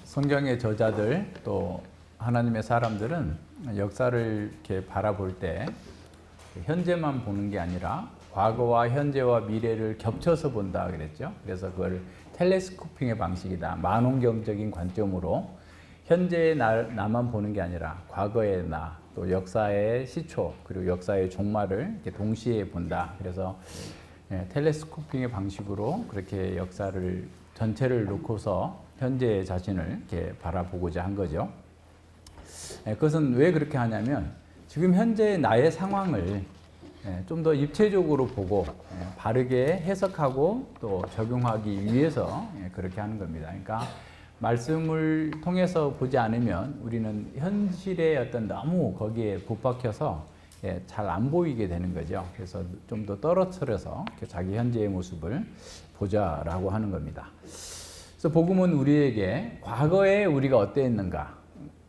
성경의 저자들 또 하나님의 사람들은 역사를 이렇게 바라볼 때 현재만 보는 게 아니라 과거와 현재와 미래를 겹쳐서 본다 그랬죠. 그래서 그걸 텔레스코핑의 방식이다. 만원경적인 관점으로 현재의 나만 보는 게 아니라 과거의 나, 또 역사의 시초, 그리고 역사의 종말을 이렇게 동시에 본다. 그래서 텔레스코핑의 방식으로 그렇게 역사를 전체를 놓고서 현재의 자신을 이렇게 바라보고자 한 거죠. 그것은 왜 그렇게 하냐면 지금 현재의 나의 상황을 좀 더 입체적으로 보고 바르게 해석하고 또 적용하기 위해서 그렇게 하는 겁니다. 그러니까 말씀을 통해서 보지 않으면 우리는 현실의 어떤 너무 거기에 붙박혀서 잘 안 보이게 되는 거죠. 그래서 좀 더 떨어뜨려서 자기 현재의 모습을 보자라고 하는 겁니다. 그래서 복음은 우리에게 과거에 우리가 어떠했는가,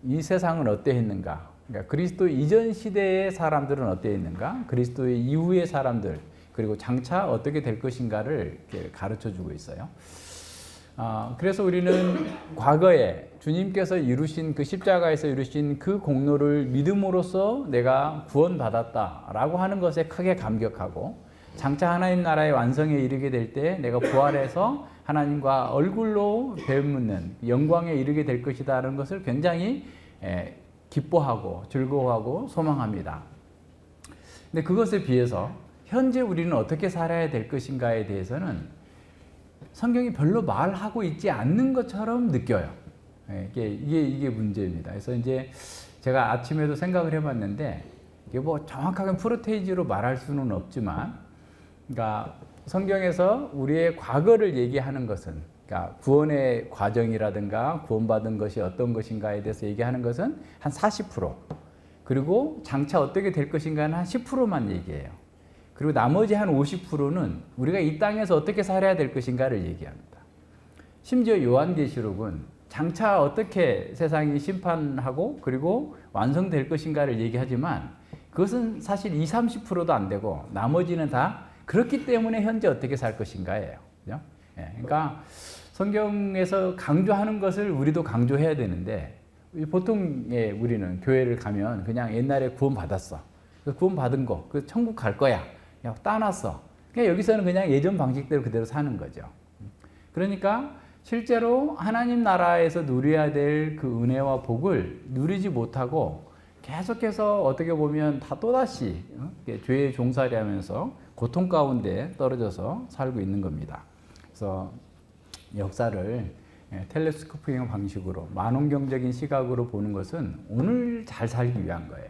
이 세상은 어떠했는가, 그러니까 그리스도 이전 시대의 사람들은 어떠했는가, 그리스도의 이후의 사람들, 그리고 장차 어떻게 될 것인가를 이렇게 가르쳐 주고 있어요. 그래서 우리는 과거에 주님께서 이루신 그 십자가에서 이루신 그 공로를 믿음으로써 내가 구원받았다라고 하는 것에 크게 감격하고, 장차 하나님 나라의 완성에 이르게 될 때 내가 부활해서 하나님과 얼굴로 뵙는 영광에 이르게 될 것이다라는 것을 굉장히 기뻐하고 즐거워하고 소망합니다. 근데 그것에 비해서 현재 우리는 어떻게 살아야 될 것인가에 대해서는 성경이 별로 말하고 있지 않는 것처럼 느껴요. 이게 문제입니다. 그래서 이제 제가 아침에도 생각을 해봤는데, 이게 뭐 정확하게 프로테이지로 말할 수는 없지만, 그러니까 성경에서 우리의 과거를 얘기하는 것은, 그러니까 구원의 과정이라든가 구원받은 것이 어떤 것인가에 대해서 얘기하는 것은 한 40%, 그리고 장차 어떻게 될 것인가는 한 10%만 얘기해요. 그리고 나머지 한 50%는 우리가 이 땅에서 어떻게 살아야 될 것인가를 얘기합니다. 심지어 요한계시록은 장차 어떻게 세상이 심판하고 그리고 완성될 것인가를 얘기하지만 그것은 사실 20, 30%도 안 되고 나머지는 다 그렇기 때문에 현재 어떻게 살 것인가예요. 그죠? 그러니까 성경에서 강조하는 것을 우리도 강조해야 되는데, 보통 우리는 교회를 가면 그냥 옛날에 구원받았어, 구원받은 거, 그 천국 갈 거야, 그냥 따놨어. 그냥 여기서는 그냥 예전 방식대로 그대로 사는 거죠. 그러니까 실제로 하나님 나라에서 누려야 될 그 은혜와 복을 누리지 못하고 계속해서 어떻게 보면 다 또다시 죄의 종살이 하면서 고통 가운데 떨어져서 살고 있는 겁니다. 그래서 역사를 텔레스코핑 방식으로 만원경적인 시각으로 보는 것은 오늘 잘 살기 위한 거예요.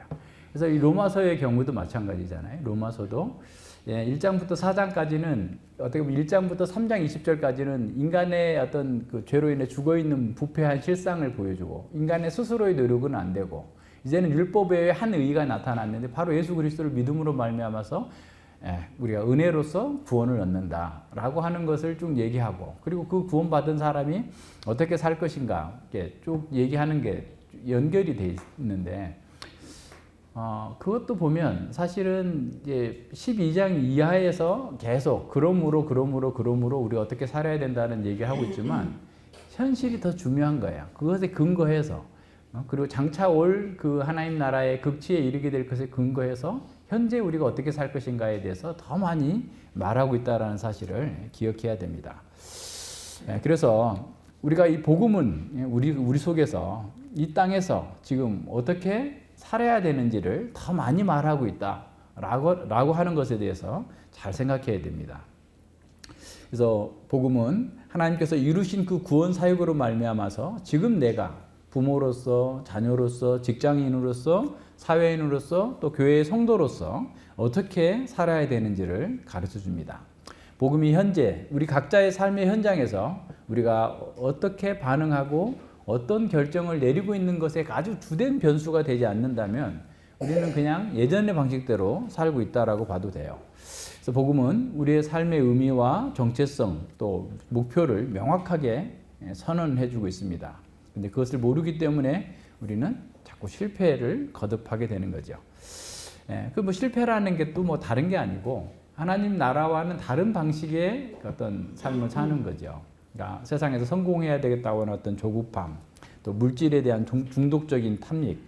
그래서 이 로마서의 경우도 마찬가지잖아요. 로마서도 1장부터 4장까지는 어떻게 보면 1장부터 3장 20절까지는 인간의 어떤 그 죄로 인해 죽어있는 부패한 실상을 보여주고, 인간의 스스로의 노력은 안 되고, 이제는 율법의 한 의의가 나타났는데 바로 예수 그리스도를 믿음으로 말미암아서 우리가 은혜로서 구원을 얻는다라고 하는 것을 쭉 얘기하고, 그리고 그 구원받은 사람이 어떻게 살 것인가 이렇게 쭉 얘기하는 게 연결이 돼 있는데, 그것도 보면 사실은 이제 12장 이하에서 계속 그러므로 우리가 어떻게 살아야 된다는 얘기를 하고 있지만 현실이 더 중요한 거예요. 그것에 근거해서, 그리고 장차 올 그 하나님 나라의 극치에 이르게 될 것에 근거해서 현재 우리가 어떻게 살 것인가에 대해서 더 많이 말하고 있다는 사실을 기억해야 됩니다. 그래서 우리가 이 복음은 우리 속에서 이 땅에서 지금 어떻게 살아야 되는지를 더 많이 말하고 있다라고 하는 것에 대해서 잘 생각해야 됩니다. 그래서 복음은 하나님께서 이루신 그 구원 사역으로 말미암아서 지금 내가 부모로서, 자녀로서, 직장인으로서, 사회인으로서, 또 교회의 성도로서 어떻게 살아야 되는지를 가르쳐 줍니다. 복음이 현재 우리 각자의 삶의 현장에서 우리가 어떻게 반응하고 어떤 결정을 내리고 있는 것에 아주 주된 변수가 되지 않는다면 우리는 그냥 예전의 방식대로 살고 있다라고 봐도 돼요. 그래서 복음은 우리의 삶의 의미와 정체성 또 목표를 명확하게 선언해 주고 있습니다. 근데 그것을 모르기 때문에 우리는 자꾸 실패를 거듭하게 되는 거죠. 그 뭐 실패라는 게 또 뭐 다른 게 아니고 하나님 나라와는 다른 방식의 어떤 삶을 사는 거죠. 그러니까 세상에서 성공해야 되겠다고 하는 어떤 조급함, 또 물질에 대한 중독적인 탐닉,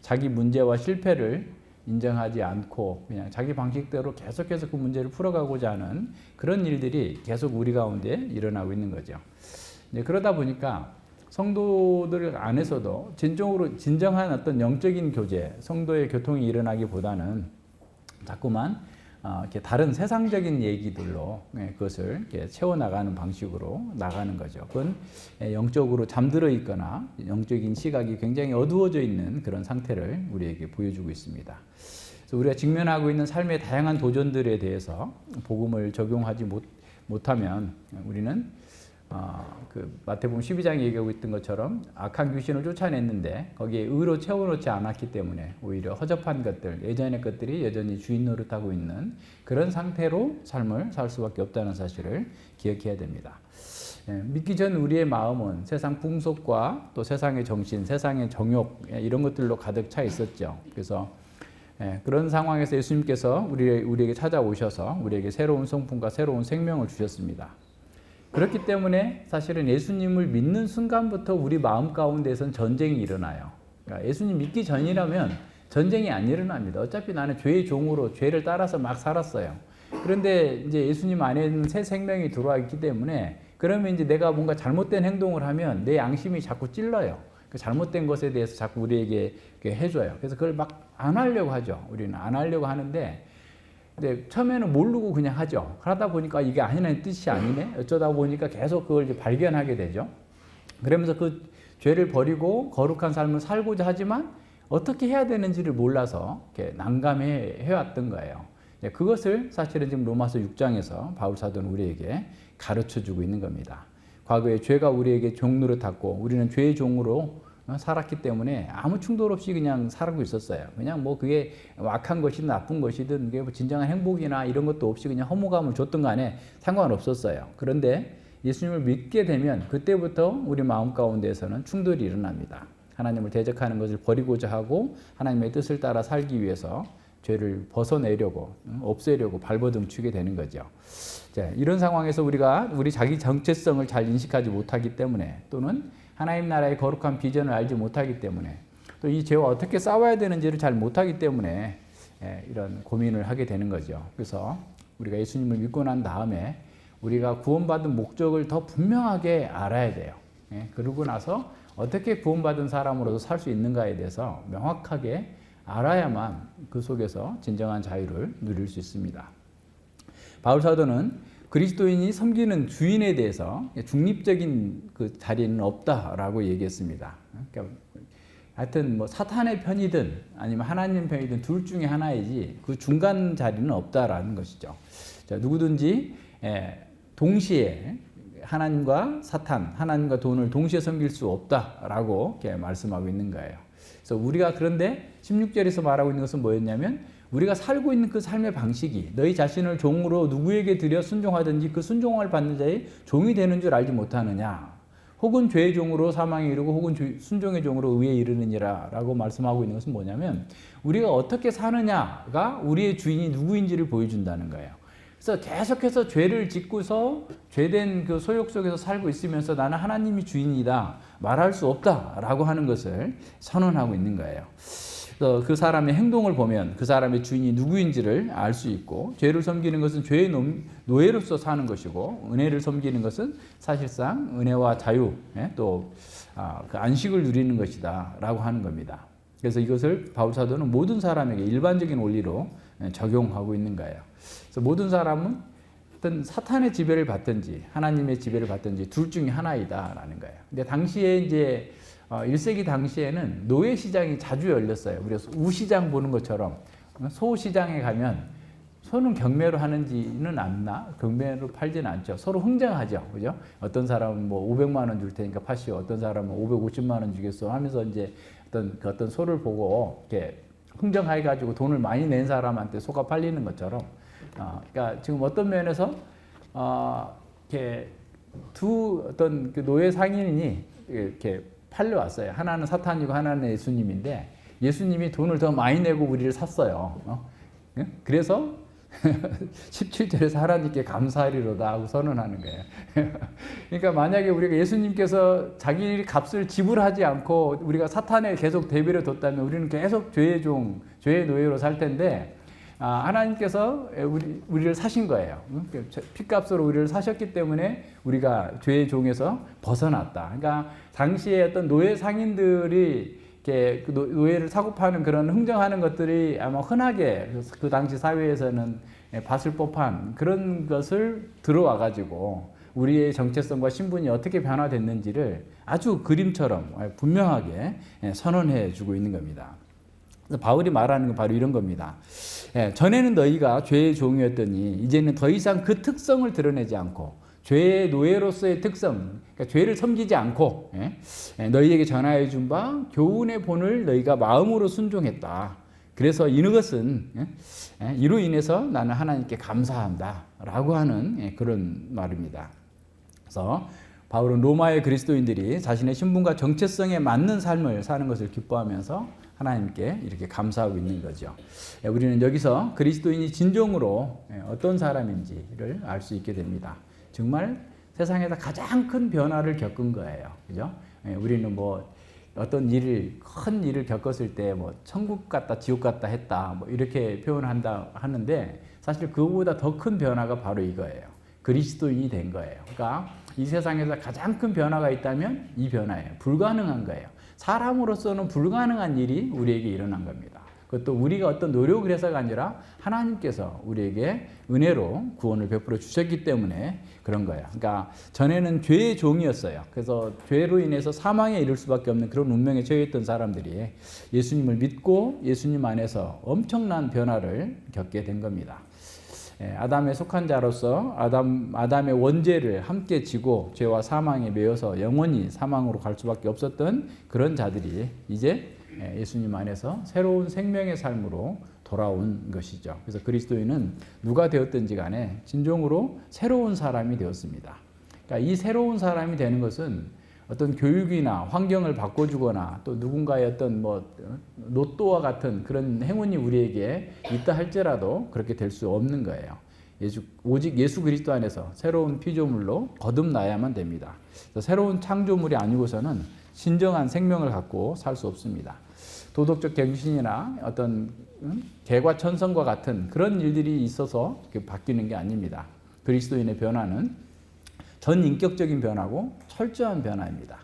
자기 문제와 실패를 인정하지 않고 그냥 자기 방식대로 계속해서 그 문제를 풀어가고자 하는 그런 일들이 계속 우리 가운데 일어나고 있는 거죠. 이제 그러다 보니까 성도들 안에서도 진정한 어떤 영적인 교제, 성도의 교통이 일어나기보다는 자꾸만 이렇게 다른 세상적인 얘기들로 그것을 이렇게 채워나가는 방식으로 나가는 거죠. 그건 영적으로 잠들어 있거나 영적인 시각이 굉장히 어두워져 있는 그런 상태를 우리에게 보여주고 있습니다. 그래서 우리가 직면하고 있는 삶의 다양한 도전들에 대해서 복음을 적용하지 못하면 우리는 그 마태복음 12장에 얘기하고 있던 것처럼 악한 귀신을 쫓아냈는데 거기에 의로 채워놓지 않았기 때문에 오히려 허접한 것들, 예전의 것들이 여전히 주인 노릇하고 있는 그런 상태로 삶을 살 수밖에 없다는 사실을 기억해야 됩니다. 믿기 전 우리의 마음은 세상 풍속과 또 세상의 정신, 세상의 정욕 이런 것들로 가득 차 있었죠. 그래서 그런 상황에서 예수님께서 우리에게 찾아오셔서 우리에게 새로운 성품과 새로운 생명을 주셨습니다. 그렇기 때문에 사실은 예수님을 믿는 순간부터 우리 마음 가운데선 전쟁이 일어나요. 그러니까 예수님 믿기 전이라면 전쟁이 안 일어납니다. 어차피 나는 죄의 종으로 죄를 따라서 막 살았어요. 그런데 이제 예수님 안에는 새 생명이 들어와 있기 때문에 그러면 이제 내가 뭔가 잘못된 행동을 하면 내 양심이 자꾸 찔러요. 그 잘못된 것에 대해서 자꾸 우리에게 해줘요. 그래서 그걸 막 안 하려고 하죠. 우리는 안 하려고 하는데 근데 처음에는 모르고 그냥 하죠. 그러다 보니까 이게 아니라는 뜻이 아니네. 어쩌다 보니까 계속 그걸 이제 발견하게 되죠. 그러면서 그 죄를 버리고 거룩한 삶을 살고자 하지만 어떻게 해야 되는지를 몰라서 이렇게 난감해 해왔던 거예요. 그것을 사실은 지금 로마서 6장에서 바울 사도는 우리에게 가르쳐주고 있는 겁니다. 과거에 죄가 우리에게 종노릇했고 우리는 죄의 종으로 살았기 때문에 아무 충돌 없이 그냥 살고 있었어요. 그냥 뭐 그게 악한 것이든 나쁜 것이든 그게 뭐 진정한 행복이나 이런 것도 없이 그냥 허무감을 줬던 간에 상관없었어요. 그런데 예수님을 믿게 되면 그때부터 우리 마음 가운데에서는 충돌이 일어납니다. 하나님을 대적하는 것을 버리고자 하고 하나님의 뜻을 따라 살기 위해서 죄를 벗어내려고 없애려고 발버둥치게 되는 거죠. 자, 이런 상황에서 우리 자기 정체성을 잘 인식하지 못하기 때문에 또는 하나님 나라의 거룩한 비전을 알지 못하기 때문에 또 이 죄와 어떻게 싸워야 되는지를 잘 못하기 때문에 이런 고민을 하게 되는 거죠. 그래서 우리가 예수님을 믿고 난 다음에 우리가 구원받은 목적을 더 분명하게 알아야 돼요. 그러고 나서 어떻게 구원받은 사람으로서 살 수 있는가에 대해서 명확하게 알아야만 그 속에서 진정한 자유를 누릴 수 있습니다. 바울 사도는 그리스도인이 섬기는 주인에 대해서 중립적인 그 자리는 없다라고 얘기했습니다. 그러니까 하여튼 뭐 사탄의 편이든 아니면 하나님 편이든 둘 중에 하나이지 그 중간 자리는 없다라는 것이죠. 자, 누구든지 동시에 하나님과 사탄, 하나님과 돈을 동시에 섬길 수 없다라고 이렇게 말씀하고 있는 거예요. 그래서 우리가 그런데 16절에서 말하고 있는 것은 뭐였냐면 우리가 살고 있는 그 삶의 방식이 너희 자신을 종으로 누구에게 드려 순종하든지 그 순종을 받는 자의 종이 되는 줄 알지 못하느냐. 혹은 죄의 종으로 사망에 이르고 혹은 순종의 종으로 의에 이르느니라 라고 말씀하고 있는 것은 뭐냐면 우리가 어떻게 사느냐가 우리의 주인이 누구인지를 보여준다는 거예요. 그래서 계속해서 죄를 짓고서 죄된 그 소욕 속에서 살고 있으면서 나는 하나님이 주인이다 말할 수 없다라고 하는 것을 선언하고 있는 거예요. 그래서 그 사람의 행동을 보면 그 사람의 주인이 누구인지를 알 수 있고 죄를 섬기는 것은 죄의 노예로서 사는 것이고 은혜를 섬기는 것은 사실상 은혜와 자유 또 그 안식을 누리는 것이다 라고 하는 겁니다. 그래서 이것을 바울 사도는 모든 사람에게 일반적인 원리로 적용하고 있는 거예요. 그래서 모든 사람은 어떤 사탄의 지배를 받든지 하나님의 지배를 받든지 둘 중에 하나이다라는 거예요. 근데 당시에 이제 1세기 당시에는 노예 시장이 자주 열렸어요. 우리가 우시장 보는 것처럼 소시장에 가면 소는 경매로 하는지는 않나? 경매로 팔지는 않죠. 서로 흥정하죠. 그죠? 어떤 사람은 뭐 500만 원 줄 테니까 파시오. 어떤 사람은 550만 원 주겠어 하면서 이제 어떤 소를 보고 이렇게 흥정해 돈을 많이 낸 사람한테 소가 팔리는 것처럼 그러니까 지금 어떤 면에서 이렇게 어떤 그 노예 상인이 이렇게 팔려왔어요. 하나는 사탄이고 하나는 예수님인데 예수님이 돈을 더 많이 내고 우리를 샀어요. 그래서 17절에서 하나님께 감사하리로다 하고 선언하는 거예요. 그러니까 만약에 우리가 예수님께서 자기 값을 지불하지 않고 우리가 사탄에 계속 대비를 뒀다면 우리는 계속 죄의 노예로 살 텐데, 하나님께서 우리를 사신 거예요. 피값으로 우리를 사셨기 때문에 우리가 죄의 종에서 벗어났다. 그러니까 당시에 어떤 노예 상인들이 이렇게 노예를 사고 파는 그런 흥정하는 것들이 아마 흔하게 그 당시 사회에서는 봤을 법한 그런 것을 들어와 가지고 우리의 정체성과 신분이 어떻게 변화됐는지를 아주 그림처럼 분명하게 선언해 주고 있는 겁니다. 그래서 바울이 말하는 건 바로 이런 겁니다. 전에는 너희가 죄의 종이었더니 이제는 더 이상 그 특성을 드러내지 않고 죄의 노예로서의 특성, 그러니까 죄를 섬기지 않고 너희에게 전하여 준 바 교훈의 본을 너희가 마음으로 순종했다. 그래서 이것은 이로 인해서 나는 하나님께 감사한다 라고 하는 그런 말입니다. 그래서 바울은 로마의 그리스도인들이 자신의 신분과 정체성에 맞는 삶을 사는 것을 기뻐하면서 하나님께 이렇게 감사하고 있는 거죠. 우리는 여기서 그리스도인이 진정으로 어떤 사람인지를 알 수 있게 됩니다. 정말 세상에서 가장 큰 변화를 겪은 거예요. 그죠? 우리는 뭐 어떤 큰 일을 겪었을 때 뭐 천국 갔다 지옥 갔다 했다 뭐 이렇게 하는데 사실 그거보다 더 큰 변화가 바로 이거예요. 그리스도인이 된 거예요. 그러니까 이 세상에서 가장 큰 변화가 있다면 이 변화예요. 불가능한 거예요. 사람으로서는 불가능한 일이 우리에게 일어난 겁니다. 그것도 우리가 어떤 노력을 해서가 아니라 하나님께서 우리에게 은혜로 구원을 베풀어 주셨기 때문에 그런 거예요. 그러니까 전에는 죄의 종이었어요. 그래서 죄로 인해서 사망에 이를 수밖에 없는 그런 운명에 처해있던 사람들이 예수님을 믿고 예수님 안에서 엄청난 변화를 겪게 된 겁니다. 아담에 속한 자로서 아담의 원죄를 함께 지고 죄와 사망에 매여서 영원히 사망으로 갈 수밖에 없었던 그런 자들이 이제 예수님 안에서 새로운 생명의 삶으로 돌아온 것이죠. 그래서 그리스도인은 누가 되었든지 간에 진정으로 새로운 사람이 되었습니다. 그러니까 이 새로운 사람이 되는 것은 어떤 교육이나 환경을 바꿔주거나 또 누군가의 어떤 로또와 같은 그런 행운이 우리에게 있다 할지라도 그렇게 될 수 없는 거예요. 오직 예수 그리스도 안에서 새로운 피조물로 거듭나야만 됩니다. 새로운 창조물이 아니고서는 진정한 생명을 갖고 살 수 없습니다. 도덕적 갱신이나 어떤 개과천선과 같은 그런 일들이 있어서 바뀌는 게 아닙니다. 그리스도인의 변화는 전 인격적인 변화고 철저한 변화입니다.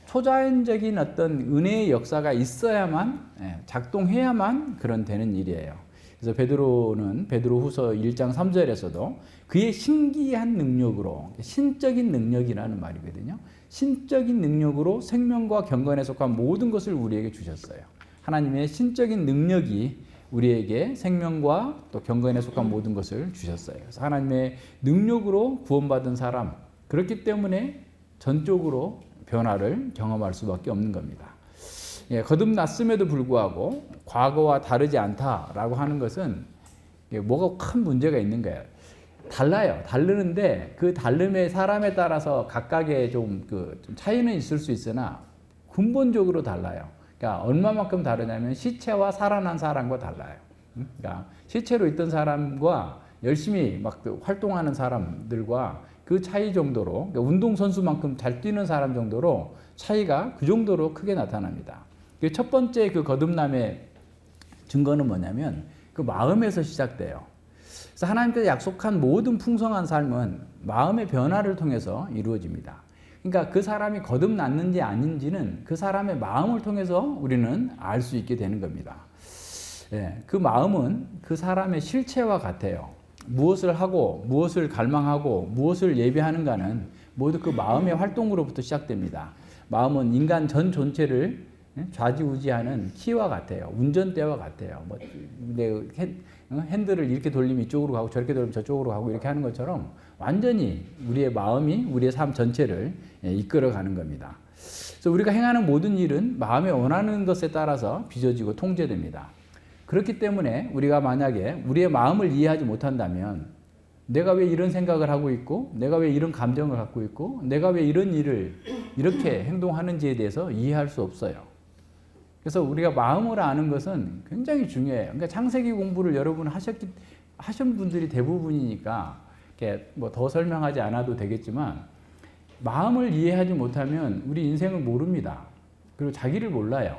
초자연적인 어떤 은혜의 역사가 있어야만 작동해야만 그런 되는 일이에요. 그래서 베드로후서 1장 3절에서도 그의 신기한 능력으로 신적인 능력이라는 말이거든요. 신적인 능력으로 생명과 경건에 속한 모든 것을 우리에게 주셨어요. 하나님의 신적인 능력이 우리에게 생명과 또 경건에 속한 모든 것을 주셨어요. 그래서 하나님의 능력으로 구원받은 사람, 그렇기 때문에 전적으로 변화를 경험할 수밖에 없는 겁니다. 거듭났음에도 불구하고 과거와 다르지 않다라고 하는 것은 뭐가 큰 문제가 있는 거예요. 달라요. 다르는데 그 다름의 사람에 따라서 각각의 좀 차이는 있을 수 있으나 근본적으로 달라요. 그러니까 얼마만큼 다르냐면 시체와 살아난 사람과 달라요. 그러니까 시체로 있던 사람과 열심히 막 활동하는 사람들과 그 차이 정도로, 그러니까 운동선수만큼 잘 뛰는 사람 정도로 차이가 그 정도로 크게 나타납니다. 첫 번째 그 거듭남의 증거는 뭐냐면 그 마음에서 시작돼요. 그래서 하나님께서 약속한 모든 풍성한 삶은 마음의 변화를 통해서 이루어집니다. 그러니까 그 사람이 거듭났는지 아닌지는 그 사람의 마음을 통해서 우리는 알 수 있게 되는 겁니다. 그 마음은 그 사람의 실체와 같아요. 무엇을 하고 무엇을 갈망하고 무엇을 예비하는가는 모두 그 마음의 활동으로부터 시작됩니다. 마음은 인간 전 전체를 좌지우지하는 키와 같아요. 운전대와 같아요. 핸들을 이렇게 돌리면 이쪽으로 가고 저렇게 돌리면 저쪽으로 가고 이렇게 하는 것처럼 완전히 우리의 마음이 우리의 삶 전체를 이끌어가는 겁니다. 그래서 우리가 행하는 모든 일은 마음에 원하는 것에 따라서 빚어지고 통제됩니다. 그렇기 때문에 우리가 만약에 우리의 마음을 이해하지 못한다면 내가 왜 이런 생각을 하고 있고 내가 왜 이런 감정을 갖고 있고 내가 왜 이런 일을 이렇게 행동하는지에 대해서 이해할 수 없어요. 그래서 우리가 마음을 아는 것은 굉장히 중요해요. 그러니까 창세기 공부를 여러분 하신 분들이 대부분이니까 뭐 더 설명하지 않아도 되겠지만 마음을 이해하지 못하면 우리 인생을 모릅니다. 그리고 자기를 몰라요.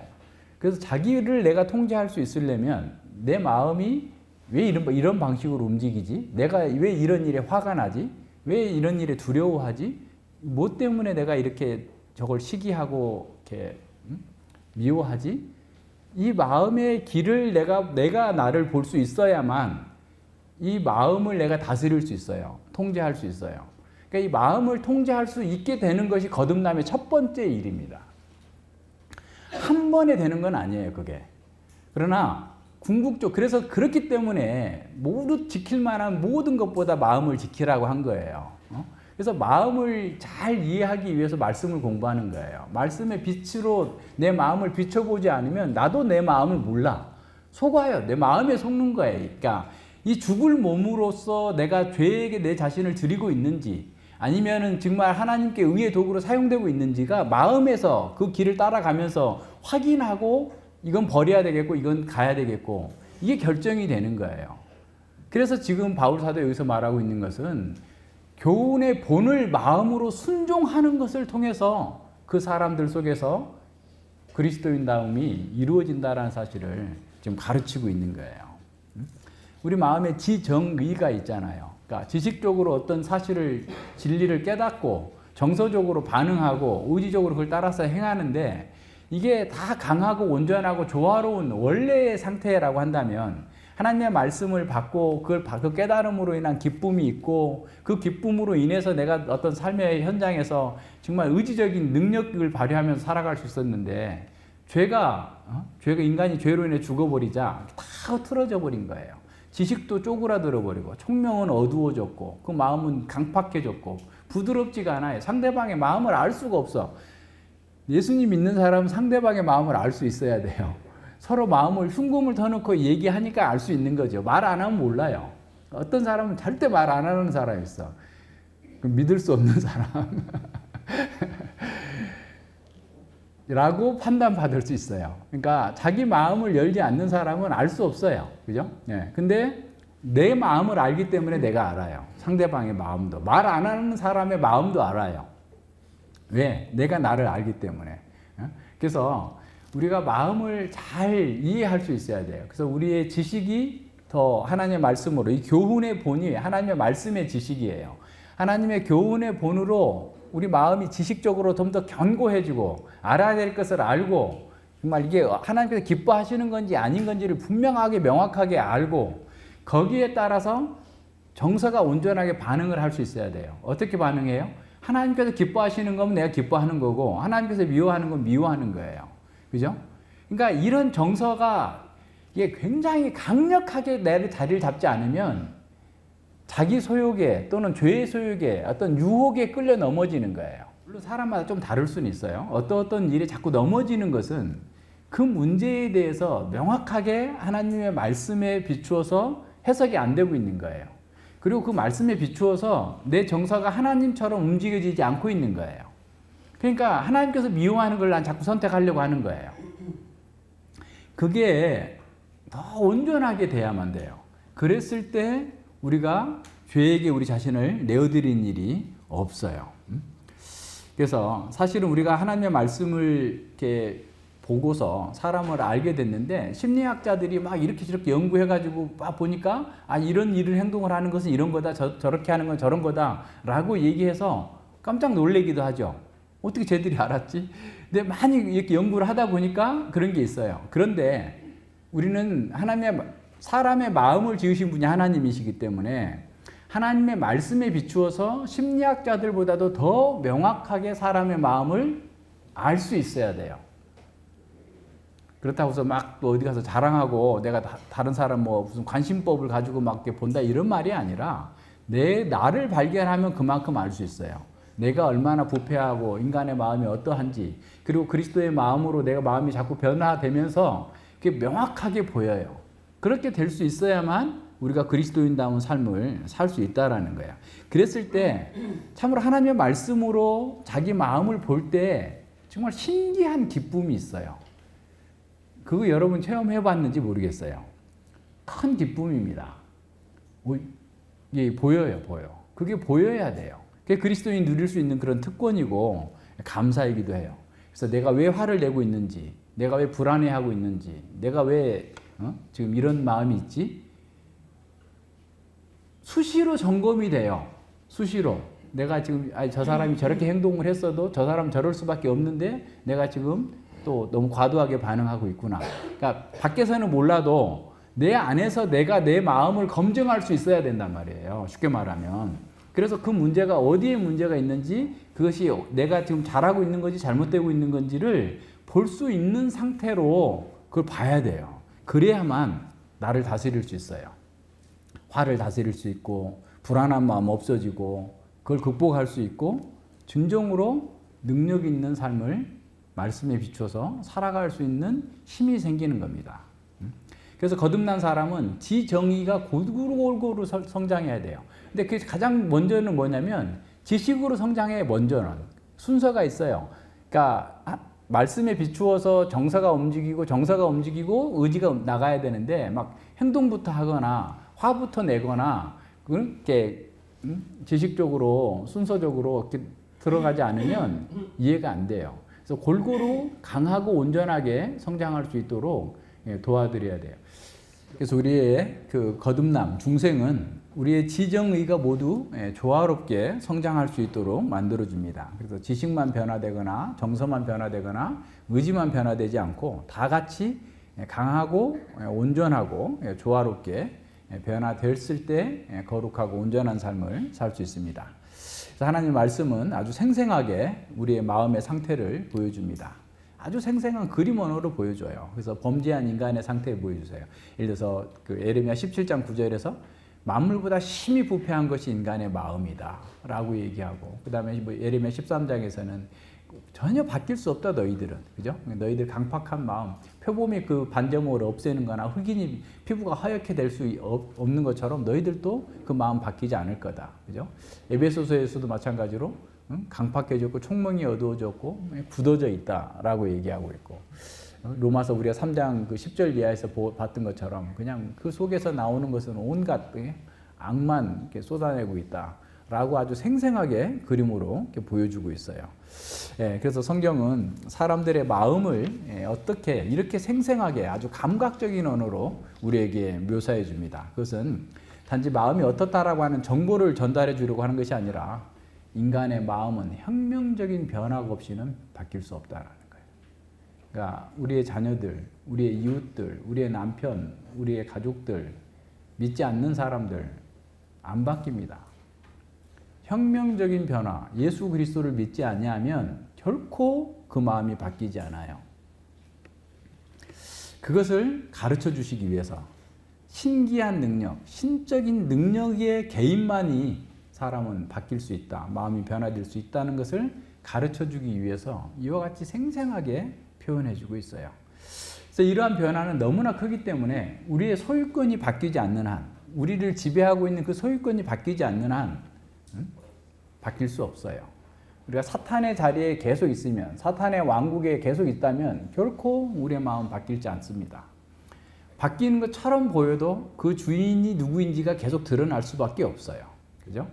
그래서 자기를 내가 통제할 수 있으려면 내 마음이 왜 이런 방식으로 움직이지? 내가 왜 이런 일에 화가 나지? 왜 이런 일에 두려워하지? 뭐 때문에 내가 이렇게 저걸 시기하고 이렇게 미워하지? 이 마음의 길을 내가 나를 볼 수 있어야만 이 마음을 내가 다스릴 수 있어요. 통제할 수 있어요. 그러니까 이 마음을 통제할 수 있게 되는 것이 거듭남의 첫 번째 일입니다. 한 번에 되는 건 아니에요, 그게. 그러나 궁극적 그래서 그렇기 때문에 모두 지킬 만한 모든 것보다 마음을 지키라고 한 거예요. 그래서 마음을 잘 이해하기 위해서 말씀을 공부하는 거예요. 말씀의 빛으로 내 마음을 비춰보지 않으면 나도 내 마음을 몰라. 속아요. 내 마음에 속는 거예요. 그러니까 이 죽을 몸으로서 내가 죄에게 내 자신을 드리고 있는지 아니면은 정말 하나님께 의의 도구로 사용되고 있는지가 마음에서 그 길을 따라가면서 확인하고 이건 버려야 되겠고 이건 가야 되겠고 이게 결정이 되는 거예요. 그래서 지금 바울 사도 여기서 말하고 있는 것은 교훈의 본을 마음으로 순종하는 것을 통해서 그 사람들 속에서 그리스도인다움이 이루어진다는 사실을 지금 가르치고 있는 거예요. 우리 마음에 지정의가 있잖아요. 그러니까 지식적으로 어떤 사실을 진리를 깨닫고 정서적으로 반응하고 의지적으로 그걸 따라서 행하는데 이게 다 강하고 온전하고 조화로운 원래의 상태라고 한다면 하나님의 말씀을 받고 그 깨달음으로 인한 기쁨이 있고 그 기쁨으로 인해서 내가 어떤 삶의 현장에서 정말 의지적인 능력을 발휘하면서 살아갈 수 있었는데 죄가 인간이 죄로 인해 죽어버리자 다 흐트러져 버린 거예요. 지식도 쪼그라들어 버리고 총명은 어두워졌고 그 마음은 강팍해졌고 부드럽지가 않아요. 상대방의 마음을 알 수가 없어. 예수님 믿는 사람은 상대방의 마음을 알 수 있어야 돼요. 서로 마음을 흉금을 터놓고 얘기하니까 알 수 있는 거죠. 말 안 하면 몰라요. 어떤 사람은 절대 말 안 하는 사람이 있어. 믿을 수 없는 사람. 라고 판단받을 수 있어요. 그러니까 자기 마음을 열지 않는 사람은 알 수 없어요. 그죠? 네. 근데 내 마음을 알기 때문에 내가 알아요. 상대방의 마음도. 말 안 하는 사람의 마음도 알아요. 왜? 내가 나를 알기 때문에. 그래서 우리가 마음을 잘 이해할 수 있어야 돼요. 그래서 우리의 지식이 더 하나님의 말씀으로, 이 교훈의 본이 하나님의 말씀의 지식이에요. 하나님의 교훈의 본으로 우리 마음이 지식적으로 좀 더 견고해지고 알아야 될 것을 알고 정말 이게 하나님께서 기뻐하시는 건지 아닌 건지를 분명하게 명확하게 알고 거기에 따라서 정서가 온전하게 반응을 할 수 있어야 돼요. 어떻게 반응해요? 하나님께서 기뻐하시는 거면 내가 기뻐하는 거고 하나님께서 미워하는 건 미워하는 거예요. 그죠? 그러니까 이런 정서가 이게 굉장히 강력하게 내 자리를 잡지 않으면 자기 소욕에 또는 죄의 소욕에 어떤 유혹에 끌려 넘어지는 거예요. 물론 사람마다 좀 다를 수는 있어요. 어떤 일에 자꾸 넘어지는 것은 그 문제에 대해서 명확하게 하나님의 말씀에 비추어서 해석이 안 되고 있는 거예요. 그리고 그 말씀에 비추어서 내 정서가 하나님처럼 움직여지지 않고 있는 거예요. 그러니까 하나님께서 미워하는 걸 난 자꾸 선택하려고 하는 거예요. 그게 더 온전하게 돼야만 돼요. 그랬을 때 우리가 죄에게 우리 자신을 내어드리는 일이 없어요. 그래서 사실은 우리가 하나님의 말씀을 이렇게 보고서 사람을 알게 됐는데 심리학자들이 막 이렇게 저렇게 연구해가지고 막 보니까 이런 일을 행동을 하는 것은 이런 거다, 저렇게 하는 건 저런 거다라고 얘기해서 깜짝 놀래기도 하죠. 어떻게 쟤들이 알았지? 근데 많이 이렇게 연구를 하다 보니까 그런 게 있어요. 그런데 우리는 사람의 마음을 지으신 분이 하나님이시기 때문에 하나님의 말씀에 비추어서 심리학자들보다도 더 명확하게 사람의 마음을 알 수 있어야 돼요. 그렇다고 해서 막 또 어디 가서 자랑하고 내가 다른 사람 무슨 관심법을 가지고 막 이렇게 본다 이런 말이 아니라 나를 발견하면 그만큼 알 수 있어요. 내가 얼마나 부패하고 인간의 마음이 어떠한지 그리고 그리스도의 마음으로 내가 마음이 자꾸 변화되면서 그게 명확하게 보여요. 그렇게 될 수 있어야만 우리가 그리스도인다운 삶을 살 수 있다라는 거야. 그랬을 때 참으로 하나님의 말씀으로 자기 마음을 볼 때 정말 신기한 기쁨이 있어요. 그거 여러분 체험해 봤는지 모르겠어요. 큰 기쁨입니다. 이게 보여요. 그게 보여야 돼요. 그게 그리스도인이 누릴 수 있는 그런 특권이고 감사이기도 해요. 그래서 내가 왜 화를 내고 있는지, 내가 왜 불안해하고 있는지, 내가 왜 지금 이런 마음이 있지? 수시로 점검이 돼요. 수시로. 내가 지금 저 사람이 저렇게 행동을 했어도 저 사람 저럴 수밖에 없는데 내가 지금 또 너무 과도하게 반응하고 있구나. 그러니까 밖에서는 몰라도 내 안에서 내가 내 마음을 검증할 수 있어야 된단 말이에요. 쉽게 말하면. 그래서 그 문제가 어디에 문제가 있는지, 그것이 내가 지금 잘하고 있는 건지 잘못되고 있는 건지를 볼 수 있는 상태로 그걸 봐야 돼요. 그래야만 나를 다스릴 수 있어요. 화를 다스릴 수 있고 불안한 마음 없어지고 그걸 극복할 수 있고 진정으로 능력 있는 삶을 말씀에 비춰서 살아갈 수 있는 힘이 생기는 겁니다. 그래서 거듭난 사람은 지정의가 골고루 성장해야 돼요. 근데 그 가장 먼저는 뭐냐면 지식으로 성장해. 먼저는 순서가 있어요. 그러니까 말씀에 비추어서 정서가 움직이고 의지가 나가야 되는데 막 행동부터 하거나 화부터 내거나 그렇게 지식적으로 순서적으로 이렇게 들어가지 않으면 이해가 안 돼요. 그래서 골고루 강하고 온전하게 성장할 수 있도록 도와드려야 돼요. 그래서 우리의 그 거듭남, 중생은 우리의 지정의가 모두 조화롭게 성장할 수 있도록 만들어줍니다. 그래서 지식만 변화되거나 정서만 변화되거나 의지만 변화되지 않고 다 같이 강하고 온전하고 조화롭게 변화됐을 때 거룩하고 온전한 삶을 살 수 있습니다. 그래서 하나님 말씀은 아주 생생하게 우리의 마음의 상태를 보여줍니다. 아주 생생한 그림 언어로 보여줘요. 그래서 범죄한 인간의 상태를 보여주세요. 예를 들어서 그 예레미야 17장 9절에서 만물보다 심히 부패한 것이 인간의 마음이다 라고 얘기하고, 그 다음에 뭐 예레미야 13장에서는 전혀 바뀔 수 없다 너희들은, 그죠? 너희들 강팍한 마음, 표범이 그 반점을 없애는 거나 흑인이 피부가 하얗게 될 수 없는 것처럼 너희들도 그 마음 바뀌지 않을 거다, 그죠? 에베소서에서도 마찬가지로 강팍해졌고 총명이 어두워졌고 굳어져 있다라고 얘기하고 있고, 로마서 우리가 3장 그 10절 이하에서 봤던 것처럼 그냥 그 속에서 나오는 것은 온갖 악만 이렇게 쏟아내고 있다라고 아주 생생하게 그림으로 이렇게 보여주고 있어요. 그래서 성경은 사람들의 마음을 어떻게 이렇게 생생하게 아주 감각적인 언어로 우리에게 묘사해 줍니다. 그것은 단지 마음이 어떻다라고 하는 정보를 전달해 주려고 하는 것이 아니라 인간의 마음은 혁명적인 변화가 없이는 바뀔 수 없다라는 거예요. 그러니까 우리의 자녀들, 우리의 이웃들, 우리의 남편, 우리의 가족들, 믿지 않는 사람들 안 바뀝니다. 혁명적인 변화, 예수 그리스도를 믿지 아니하면 결코 그 마음이 바뀌지 않아요. 그것을 가르쳐 주시기 위해서 신기한 능력, 신적인 능력의 개인만이 사람은 바뀔 수 있다, 마음이 변화될 수 있다는 것을 가르쳐 주기 위해서 이와 같이 생생하게 표현해 주고 있어요. 그래서 이러한 변화는 너무나 크기 때문에 우리의 소유권이 바뀌지 않는 한, 우리를 지배하고 있는 그 소유권이 바뀌지 않는 한 바뀔 수 없어요. 우리가 사탄의 자리에 계속 있으면, 사탄의 왕국에 계속 있다면 결코 우리의 마음 바뀌지 않습니다. 바뀌는 것처럼 보여도 그 주인이 누구인지가 계속 드러날 수밖에 없어요. 그죠?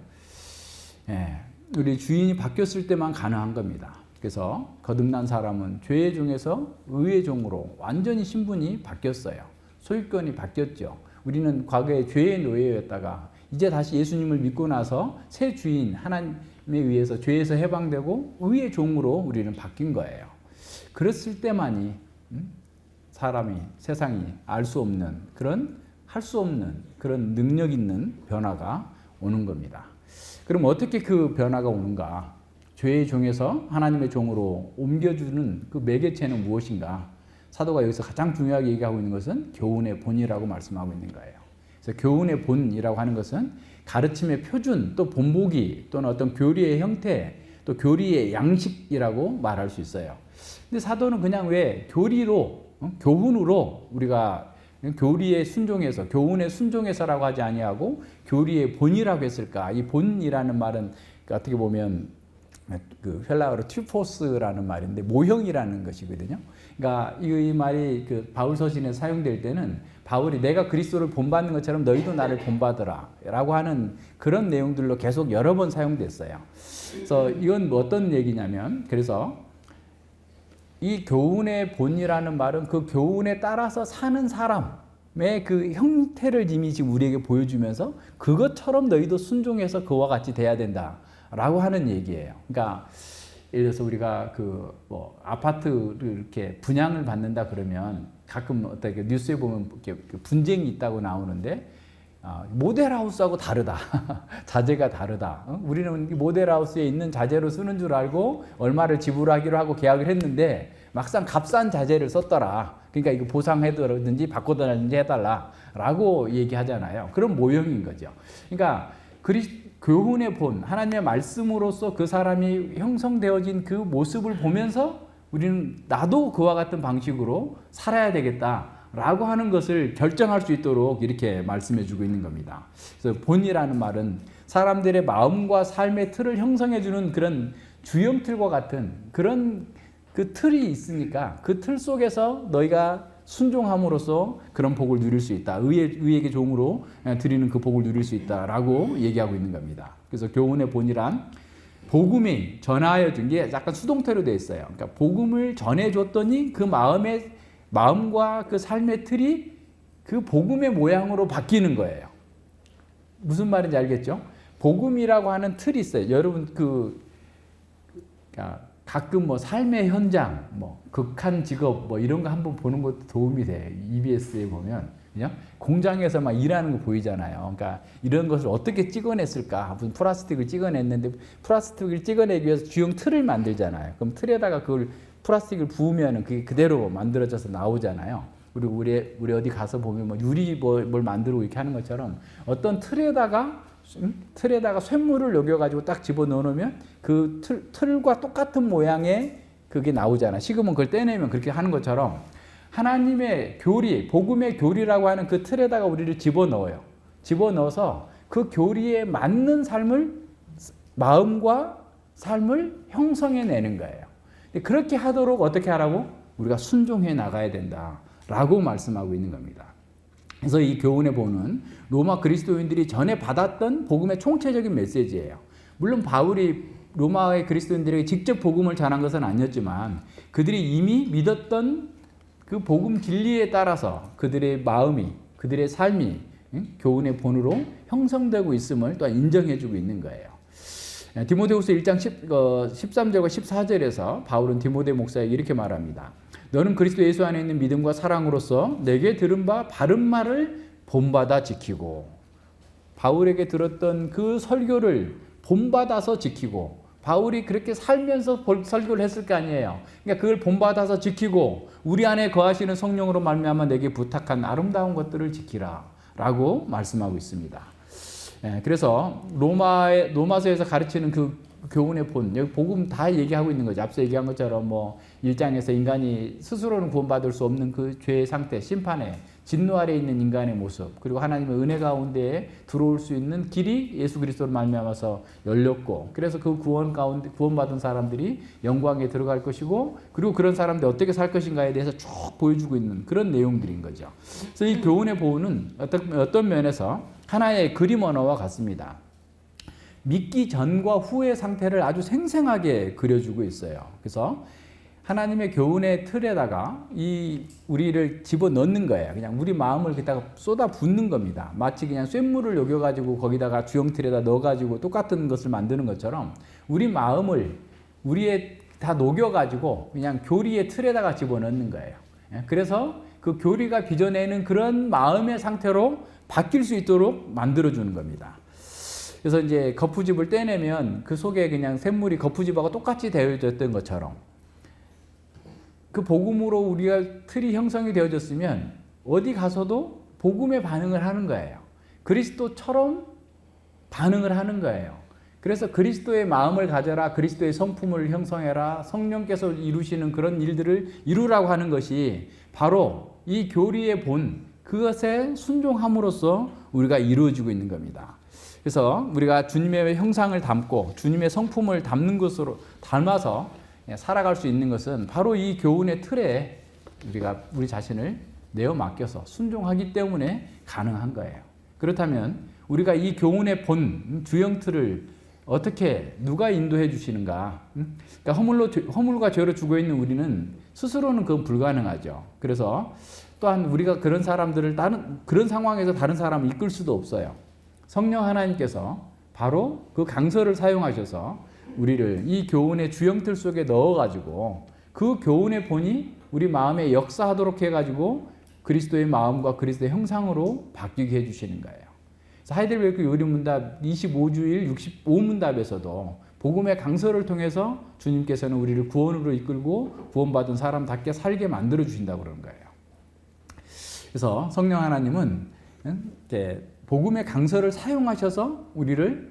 우리 주인이 바뀌었을 때만 가능한 겁니다. 그래서 거듭난 사람은 죄 중에서 의의 종으로 완전히 신분이 바뀌었어요. 소유권이 바뀌었죠. 우리는 과거에 죄의 노예였다가 이제 다시 예수님을 믿고 나서 새 주인 하나님에 의해서 죄에서 해방되고 의의 종으로 우리는 바뀐 거예요. 그랬을 때만이 사람이, 세상이 알 수 없는 그런, 할 수 없는 그런 능력 있는 변화가 오는 겁니다. 그럼 어떻게 그 변화가 오는가? 죄의 종에서 하나님의 종으로 옮겨주는 그 매개체는 무엇인가? 사도가 여기서 가장 중요하게 얘기하고 있는 것은 교훈의 본이라고 말씀하고 있는 거예요. 그래서 교훈의 본이라고 하는 것은 가르침의 표준, 또 본보기, 또는 어떤 교리의 형태, 또 교리의 양식이라고 말할 수 있어요. 근데 사도는 그냥 왜 교리로, 교훈으로 우리가 교리에 순종해서, 교훈에 순종해서라고 하지 아니하고 교리의 본이라고 했을까? 이 본이라는 말은 어떻게 보면 그 헬라어로 튜포스라는 말인데 모형이라는 것이거든요. 그러니까 이 말이 그 바울 서신에 사용될 때는 바울이 내가 그리스도를 본받는 것처럼 너희도 나를 본받으라라고 하는 그런 내용들로 계속 여러 번 사용됐어요. 그래서 이건 뭐 어떤 얘기냐면, 그래서 이 교훈의 본이라는 말은 그 교훈에 따라서 사는 사람의 그 형태를 이미 지금 우리에게 보여주면서 그것처럼 너희도 순종해서 그와 같이 돼야 된다라고 하는 얘기예요. 그러니까 예를 들어서 우리가 그 뭐 아파트를 이렇게 분양을 받는다 그러면 가끔 어떻게 뉴스에 보면 이렇게 분쟁이 있다고 나오는데 모델하우스하고 다르다. 자재가 다르다. 우리는 모델하우스에 있는 자재로 쓰는 줄 알고 얼마를 지불하기로 하고 계약을 했는데 막상 값싼 자재를 썼더라. 그러니까 이거 보상해달라든지 바꿔달라든지 해달라라고 얘기하잖아요. 그런 모형인 거죠. 그러니까 교훈의 본, 하나님의 말씀으로서 그 사람이 형성되어진 그 모습을 보면서 우리는 나도 그와 같은 방식으로 살아야 되겠다라고 하는 것을 결정할 수 있도록 이렇게 말씀해 주고 있는 겁니다. 그래서 본이라는 말은 사람들의 마음과 삶의 틀을 형성해 주는 그런 주염틀과 같은 그런 그 틀이 있으니까 그 틀 속에서 너희가 순종함으로써 그런 복을 누릴 수 있다. 의에게 종으로 드리는 그 복을 누릴 수 있다라고 얘기하고 있는 겁니다. 그래서 교훈의 본이란 복음이 전하여 준 게 약간 수동태로 되어 있어요. 그러니까 복음을 전해줬더니 그 마음과 그 삶의 틀이 그 복음의 모양으로 바뀌는 거예요. 무슨 말인지 알겠죠? 복음이라고 하는 틀이 있어요. 여러분 가끔 뭐 삶의 현장, 뭐 극한 직업 뭐 이런 거 한번 보는 것도 도움이 돼. EBS에 보면 그냥 공장에서 막 일하는 거 보이잖아요. 그러니까 이런 것을 어떻게 찍어냈을까? 무슨 플라스틱을 찍어냈는데 플라스틱을 찍어내기 위해서 주형 틀을 만들잖아요. 그럼 틀에다가 그걸 플라스틱을 부으면은 그게 그대로 만들어져서 나오잖아요. 그리고 우리 어디 가서 보면 뭐 유리 뭘 만들고 이렇게 하는 것처럼 어떤 틀에다가 쇳물을 녹여가지고 딱 집어넣으면 그 틀과 똑같은 모양의 그게 나오잖아. 식으면 그걸 떼내면 그렇게 하는 것처럼 하나님의 교리, 복음의 교리라고 하는 그 틀에다가 우리를 집어넣어요. 집어넣어서 그 교리에 맞는 마음과 삶을 형성해내는 거예요. 그렇게 하도록 어떻게 하라고? 우리가 순종해 나가야 된다라고 말씀하고 있는 겁니다. 그래서 이 교훈의 본은 로마 그리스도인들이 전에 받았던 복음의 총체적인 메시지예요. 물론 바울이 로마의 그리스도인들에게 직접 복음을 전한 것은 아니었지만 그들이 이미 믿었던 그 복음 진리에 따라서 그들의 마음이, 그들의 삶이 교훈의 본으로 형성되고 있음을 또 인정해주고 있는 거예요. 디모데후서 1장 13절과 14절에서 바울은 디모데 목사에게 이렇게 말합니다. 너는 그리스도 예수 안에 있는 믿음과 사랑으로서 내게 들은 바 바른 말을 본받아 지키고, 바울에게 들었던 그 설교를 본받아서 지키고, 바울이 그렇게 살면서 설교를 했을 거 아니에요. 그러니까 그걸 본받아서 지키고 우리 안에 거하시는 성령으로 말미암아 내게 부탁한 아름다운 것들을 지키라 라고 말씀하고 있습니다. 그래서 로마서에서 가르치는 그 교훈의 본, 여기 복음 다 얘기하고 있는 거죠. 앞서 얘기한 것처럼 뭐 1장에서 인간이 스스로는 구원받을 수 없는 그 죄의 상태, 심판에 진노 아래 있는 인간의 모습, 그리고 하나님의 은혜 가운데에 들어올 수 있는 길이 예수 그리스도로 말미암아서 열렸고, 그래서 그 구원받은 사람들이 영광에 들어갈 것이고, 그리고 그런 사람들이 어떻게 살 것인가에 대해서 쭉 보여주고 있는 그런 내용들인 거죠. 그래서 이 교훈의 보호는 어떤 면에서 하나의 그림 언어와 같습니다. 믿기 전과 후의 상태를 아주 생생하게 그려주고 있어요. 그래서 하나님의 교훈의 틀에다가 우리를 집어넣는 거예요. 그냥 우리 마음을 그다가 쏟아 붓는 겁니다. 마치 그냥 쇳물을 녹여가지고 거기다가 주형틀에다 넣어가지고 똑같은 것을 만드는 것처럼 우리 마음을 다 녹여가지고 그냥 교리의 틀에다가 집어넣는 거예요. 그래서 그 교리가 빚어내는 그런 마음의 상태로 바뀔 수 있도록 만들어주는 겁니다. 그래서 이제 거푸집을 떼내면 그 속에 그냥 샘물이 거푸집하고 똑같이 되어졌던 것처럼 그 복음으로 우리가 틀이 형성이 되어졌으면 어디 가서도 복음에 반응을 하는 거예요. 그리스도처럼 반응을 하는 거예요. 그래서 그리스도의 마음을 가져라, 그리스도의 성품을 형성해라, 성령께서 이루시는 그런 일들을 이루라고 하는 것이 바로 이 교리의 본, 그것에 순종함으로써 우리가 이루어지고 있는 겁니다. 그래서 우리가 주님의 형상을 담고 주님의 성품을 담는 것으로 닮아서 살아갈 수 있는 것은 바로 이 교훈의 틀에 우리가 우리 자신을 내어 맡겨서 순종하기 때문에 가능한 거예요. 그렇다면 우리가 이 교훈의 본 주형 틀을 어떻게 누가 인도해 주시는가? 그러니까 허물과 죄로 죽어 있는 우리는 스스로는 그건 불가능하죠. 그래서 또한 우리가 그런 사람들을 그런 상황에서 다른 사람을 이끌 수도 없어요. 성령 하나님께서 바로 그 강서를 사용하셔서 우리를 이 교훈의 주형틀 속에 넣어가지고 그 교훈의 본이 우리 마음에 역사하도록 해가지고 그리스도의 마음과 그리스도의 형상으로 바뀌게 해주시는 거예요. 하이델베르크 요리문답 25주일 65문답에서도 복음의 강서를 통해서 주님께서는 우리를 구원으로 이끌고 구원받은 사람답게 살게 만들어 주신다고 그러는 거예요. 그래서 성령 하나님은 복음의 강서를 사용하셔서 우리를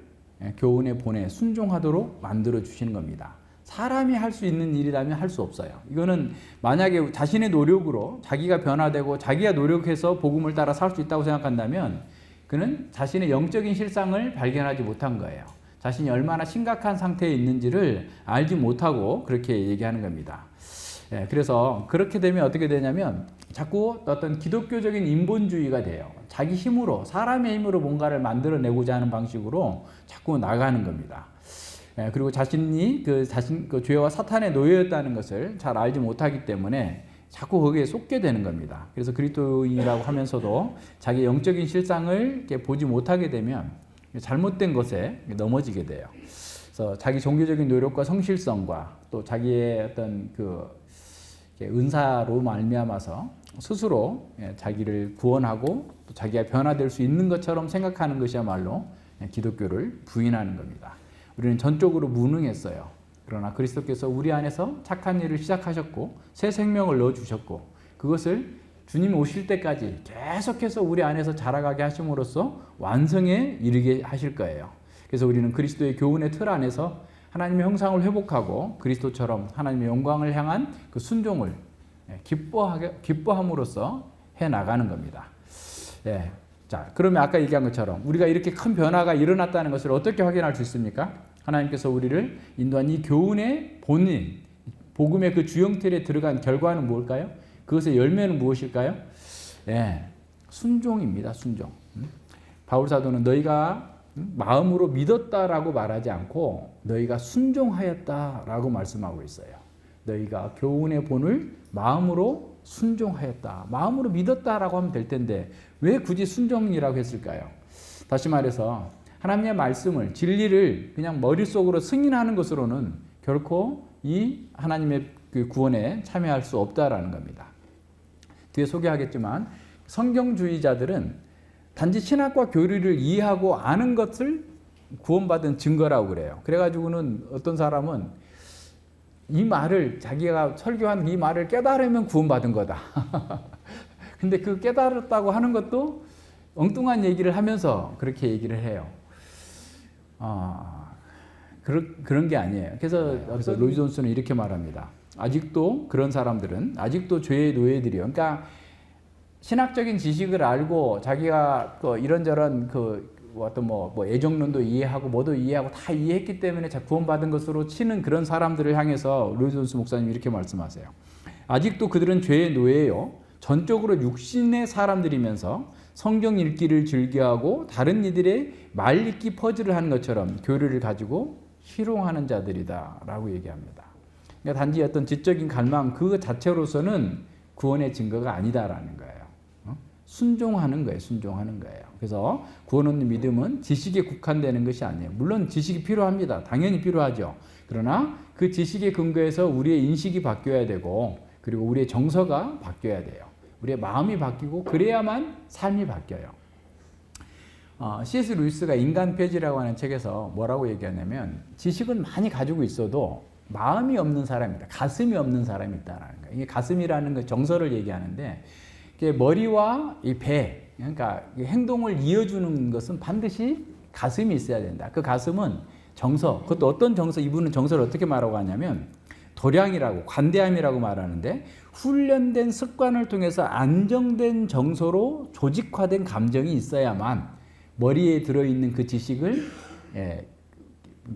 교훈의 본에 순종하도록 만들어 주시는 겁니다. 사람이 할 수 있는 일이라면 할 수 없어요. 이거는 만약에 자신의 노력으로 자기가 변화되고 자기가 노력해서 복음을 따라 살 수 있다고 생각한다면 그는 자신의 영적인 실상을 발견하지 못한 거예요. 자신이 얼마나 심각한 상태에 있는지를 알지 못하고 그렇게 얘기하는 겁니다. 그래서 그렇게 되면 어떻게 되냐면 자꾸 어떤 기독교적인 인본주의가 돼요. 자기 힘으로, 사람의 힘으로 뭔가를 만들어내고자 하는 방식으로 자꾸 나가는 겁니다. 그리고 자신이 그 죄와 사탄의 노예였다는 것을 잘 알지 못하기 때문에 자꾸 거기에 속게 되는 겁니다. 그래서 그리스도인이라고 하면서도 자기 영적인 실상을 이렇게 보지 못하게 되면 잘못된 것에 넘어지게 돼요. 그래서 자기 종교적인 노력과 성실성과 또 자기의 어떤 그 은사로 말미암아서 스스로 자기를 구원하고 또 자기가 변화될 수 있는 것처럼 생각하는 것이야말로 기독교를 부인하는 겁니다. 우리는 전적으로 무능했어요. 그러나 그리스도께서 우리 안에서 착한 일을 시작하셨고 새 생명을 넣어주셨고 그것을 주님 오실 때까지 계속해서 우리 안에서 자라가게 하심으로써 완성에 이르게 하실 거예요. 그래서 우리는 그리스도의 교훈의 틀 안에서 하나님의 형상을 회복하고 그리스도처럼 하나님의 영광을 향한 그 순종을 기뻐함으로써 해나가는 겁니다. 자, 그러면 아까 얘기한 것처럼 우리가 이렇게 큰 변화가 일어났다는 것을 어떻게 확인할 수 있습니까? 하나님께서 우리를 인도한 이 교훈의 본인, 복음의 그 주형틀에 들어간 결과는 무엇일까요? 그것의 열매는 무엇일까요? 순종입니다. 순종. 바울 사도는 너희가 마음으로 믿었다라고 말하지 않고 너희가 순종하였다라고 말씀하고 있어요. 너희가 교훈의 본을 마음으로 순종하였다. 마음으로 믿었다라고 하면 될 텐데 왜 굳이 순종이라고 했을까요? 다시 말해서 하나님의 말씀을, 진리를 그냥 머릿속으로 승인하는 것으로는 결코 이 하나님의 그 구원에 참여할 수 없다라는 겁니다. 뒤에 소개하겠지만 성경주의자들은 단지 신학과 교리를 이해하고 아는 것을 구원받은 증거라고 그래요. 그래가지고는 어떤 사람은 이 말을 자기가 설교한 이 말을 깨달으면 구원받은 거다. 근데 그 깨달았다고 하는 것도 엉뚱한 얘기를 하면서 그렇게 얘기를 해요. 그런 게 아니에요. 그래서 로이 존스는 이렇게 말합니다. 아직도 그런 사람들은 아직도 죄의 노예들이요. 그러니까 신학적인 지식을 알고 자기가 이런저런 어떤 애정론도 이해하고 뭐도 이해하고 다 이해했기 때문에 구원받은 것으로 치는 그런 사람들을 향해서 로이 존스 목사님이 이렇게 말씀하세요. 아직도 그들은 죄의 노예요. 전적으로 육신의 사람들이면서 성경 읽기를 즐겨하고 다른 이들의 말 읽기 퍼즐을 하는 것처럼 교리를 가지고 희롱하는 자들이다 라고 얘기합니다. 그러니까 단지 어떤 지적인 갈망 그 자체로서는 구원의 증거가 아니다라는 거예요. 순종하는 거예요. 순종하는 거예요. 그래서 구원 얻는 믿음은 지식에 국한되는 것이 아니에요. 물론 지식이 필요합니다. 당연히 필요하죠. 그러나 그 지식에 근거해서 우리의 인식이 바뀌어야 되고 그리고 우리의 정서가 바뀌어야 돼요. 우리의 마음이 바뀌고 그래야만 삶이 바뀌어요. C.S. 루이스가 인간 폐지라고 하는 책에서 뭐라고 얘기하냐면 지식은 많이 가지고 있어도 마음이 없는 사람이다. 가슴이 없는 사람이 있다라는 거예요. 이게 가슴이라는 그 정서를 얘기하는데 머리와 이 배, 그러니까 행동을 이어주는 것은 반드시 가슴이 있어야 된다. 그 가슴은 정서, 그것도 어떤 정서, 이분은 정서를 어떻게 말하고 하냐면 도량이라고, 관대함이라고 말하는데 훈련된 습관을 통해서 안정된 정서로 조직화된 감정이 있어야만 머리에 들어있는 그 지식을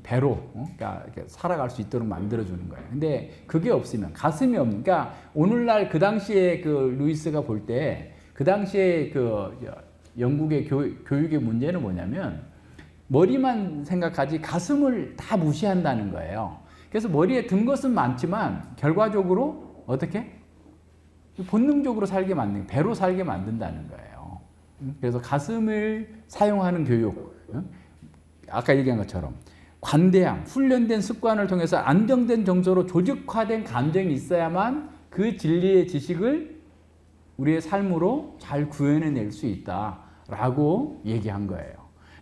배로 그러니까 살아갈 수 있도록 만들어주는 거예요. 근데 그게 없으면 가슴이 없는 그러니까 오늘날 그 당시에 그 루이스가 볼 때 그 당시에 그 영국의 교육의 문제는 뭐냐면 머리만 생각하지 가슴을 다 무시한다는 거예요. 그래서 머리에 든 것은 많지만 결과적으로 어떻게? 본능적으로 살게 만든, 배로 살게 만든다는 거예요. 그래서 가슴을 사용하는 교육, 아까 얘기한 것처럼 관대함, 훈련된 습관을 통해서 안정된 정서로 조직화된 감정이 있어야만 그 진리의 지식을 우리의 삶으로 잘 구현해낼 수 있다라고 얘기한 거예요.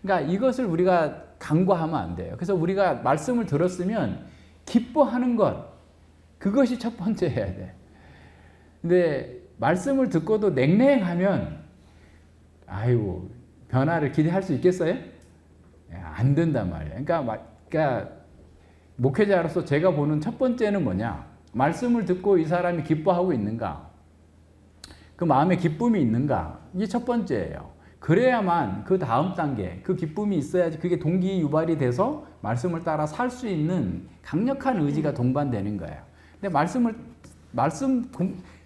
그러니까 이것을 우리가 간과하면 안 돼요. 그래서 우리가 말씀을 들었으면 기뻐하는 것, 그것이 첫 번째여야 돼. 근데 말씀을 듣고도 냉랭하면 아이고 변화를 기대할 수 있겠어요? 안 된단 말이에요. 그러니까 목회자로서 제가 보는 첫 번째는 뭐냐? 말씀을 듣고 이 사람이 기뻐하고 있는가? 그 마음에 기쁨이 있는가? 이게 첫 번째예요. 그래야만 그 다음 단계, 그 기쁨이 있어야지 그게 동기 유발이 돼서 말씀을 따라 살 수 있는 강력한 의지가 동반되는 거예요. 근데 말씀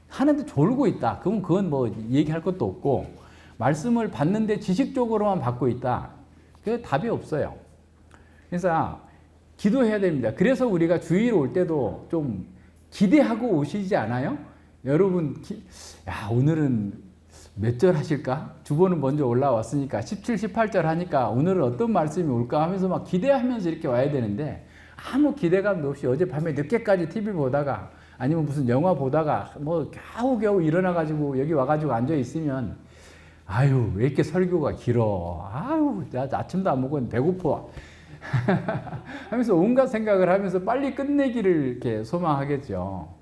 하는데 졸고 있다. 그러면 그건 뭐 얘기할 것도 없고, 말씀을 받는데 지식적으로만 받고 있다. 그 답이 없어요. 그래서 기도해야 됩니다. 그래서 우리가 주일 올 때도 좀 기대하고 오시지 않아요? 여러분, 오늘은 몇 절 하실까? 주보는 먼저 올라왔으니까 17, 18절 하니까 오늘은 어떤 말씀이 올까 하면서 막 기대하면서 이렇게 와야 되는데 아무 기대감도 없이 어젯밤에 늦게까지 TV 보다가 아니면 무슨 영화 보다가 뭐 겨우겨우 일어나가지고 여기 와가지고 앉아있으면 아유 왜 이렇게 설교가 길어, 아유 나 아침도 안 먹었는데 배고파 하면서 온갖 생각을 하면서 빨리 끝내기를 이렇게 소망하겠죠.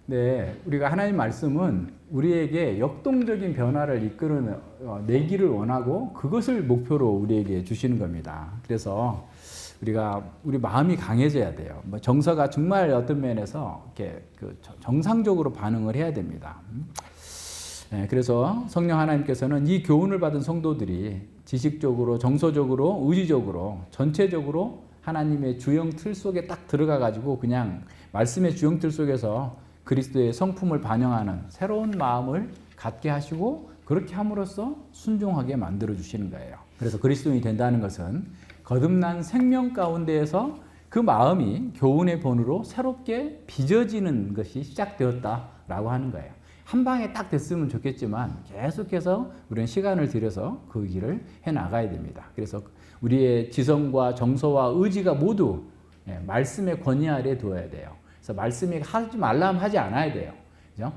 네, 우리가 하나님 말씀은 우리에게 역동적인 변화를 이끌어내기를 원하고 그것을 목표로 우리에게 주시는 겁니다. 그래서 우리 마음이 강해져야 돼요. 뭐 정서가 정말 어떤 면에서 이렇게 정상적으로 반응을 해야 됩니다. 네, 그래서 성령 하나님께서는 이 교훈을 받은 성도들이 지식적으로, 정서적으로, 의지적으로, 전체적으로 하나님의 주형 틀 속에 딱 들어가 가지고 그냥 말씀의 주형 틀 속에서 그리스도의 성품을 반영하는 새로운 마음을 갖게 하시고 그렇게 함으로써 순종하게 만들어 주시는 거예요. 그래서 그리스도인이 된다는 것은 거듭난 생명 가운데에서 그 마음이 교훈의 본으로 새롭게 빚어지는 것이 시작되었다라고 하는 거예요. 한 방에 딱 됐으면 좋겠지만 계속해서 우리는 시간을 들여서 그 길을 해나가야 됩니다. 그래서 우리의 지성과 정서와 의지가 모두 말씀의 권위 아래 두어야 돼요. 그래서 말씀이 하지 말라면 하지 않아야 돼요. 그죠?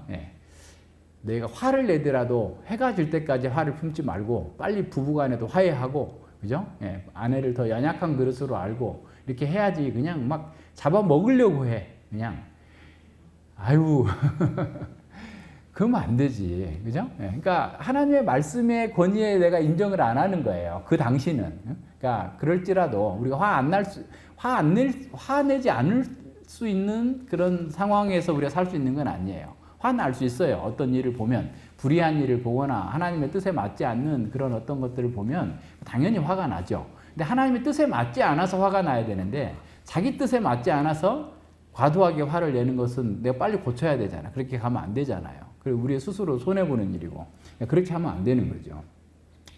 내가 화를 내더라도 해가 질 때까지 화를 품지 말고 빨리 부부간에도 화해하고, 그죠? 아내를 더 연약한 그릇으로 알고 이렇게 해야지. 그냥 막 잡아먹으려고 해. 그냥 아유 그러면 안 되지. 그죠? 그러니까 하나님의 말씀의 권위에 내가 인정을 안 하는 거예요. 그 당시는. 그러니까 그럴지라도 우리가 화내지 않을 수 있는 그런 상황에서 우리가 살 수 있는 건 아니에요. 화날 수 있어요. 어떤 일을 보면, 불의한 일을 보거나 하나님의 뜻에 맞지 않는 그런 어떤 것들을 보면 당연히 화가 나죠. 근데 하나님의 뜻에 맞지 않아서 화가 나야 되는데 자기 뜻에 맞지 않아서 과도하게 화를 내는 것은 내가 빨리 고쳐야 되잖아. 그렇게 가면 안 되잖아요. 그리고 우리 스스로 손해보는 일이고 그렇게 하면 안 되는 거죠.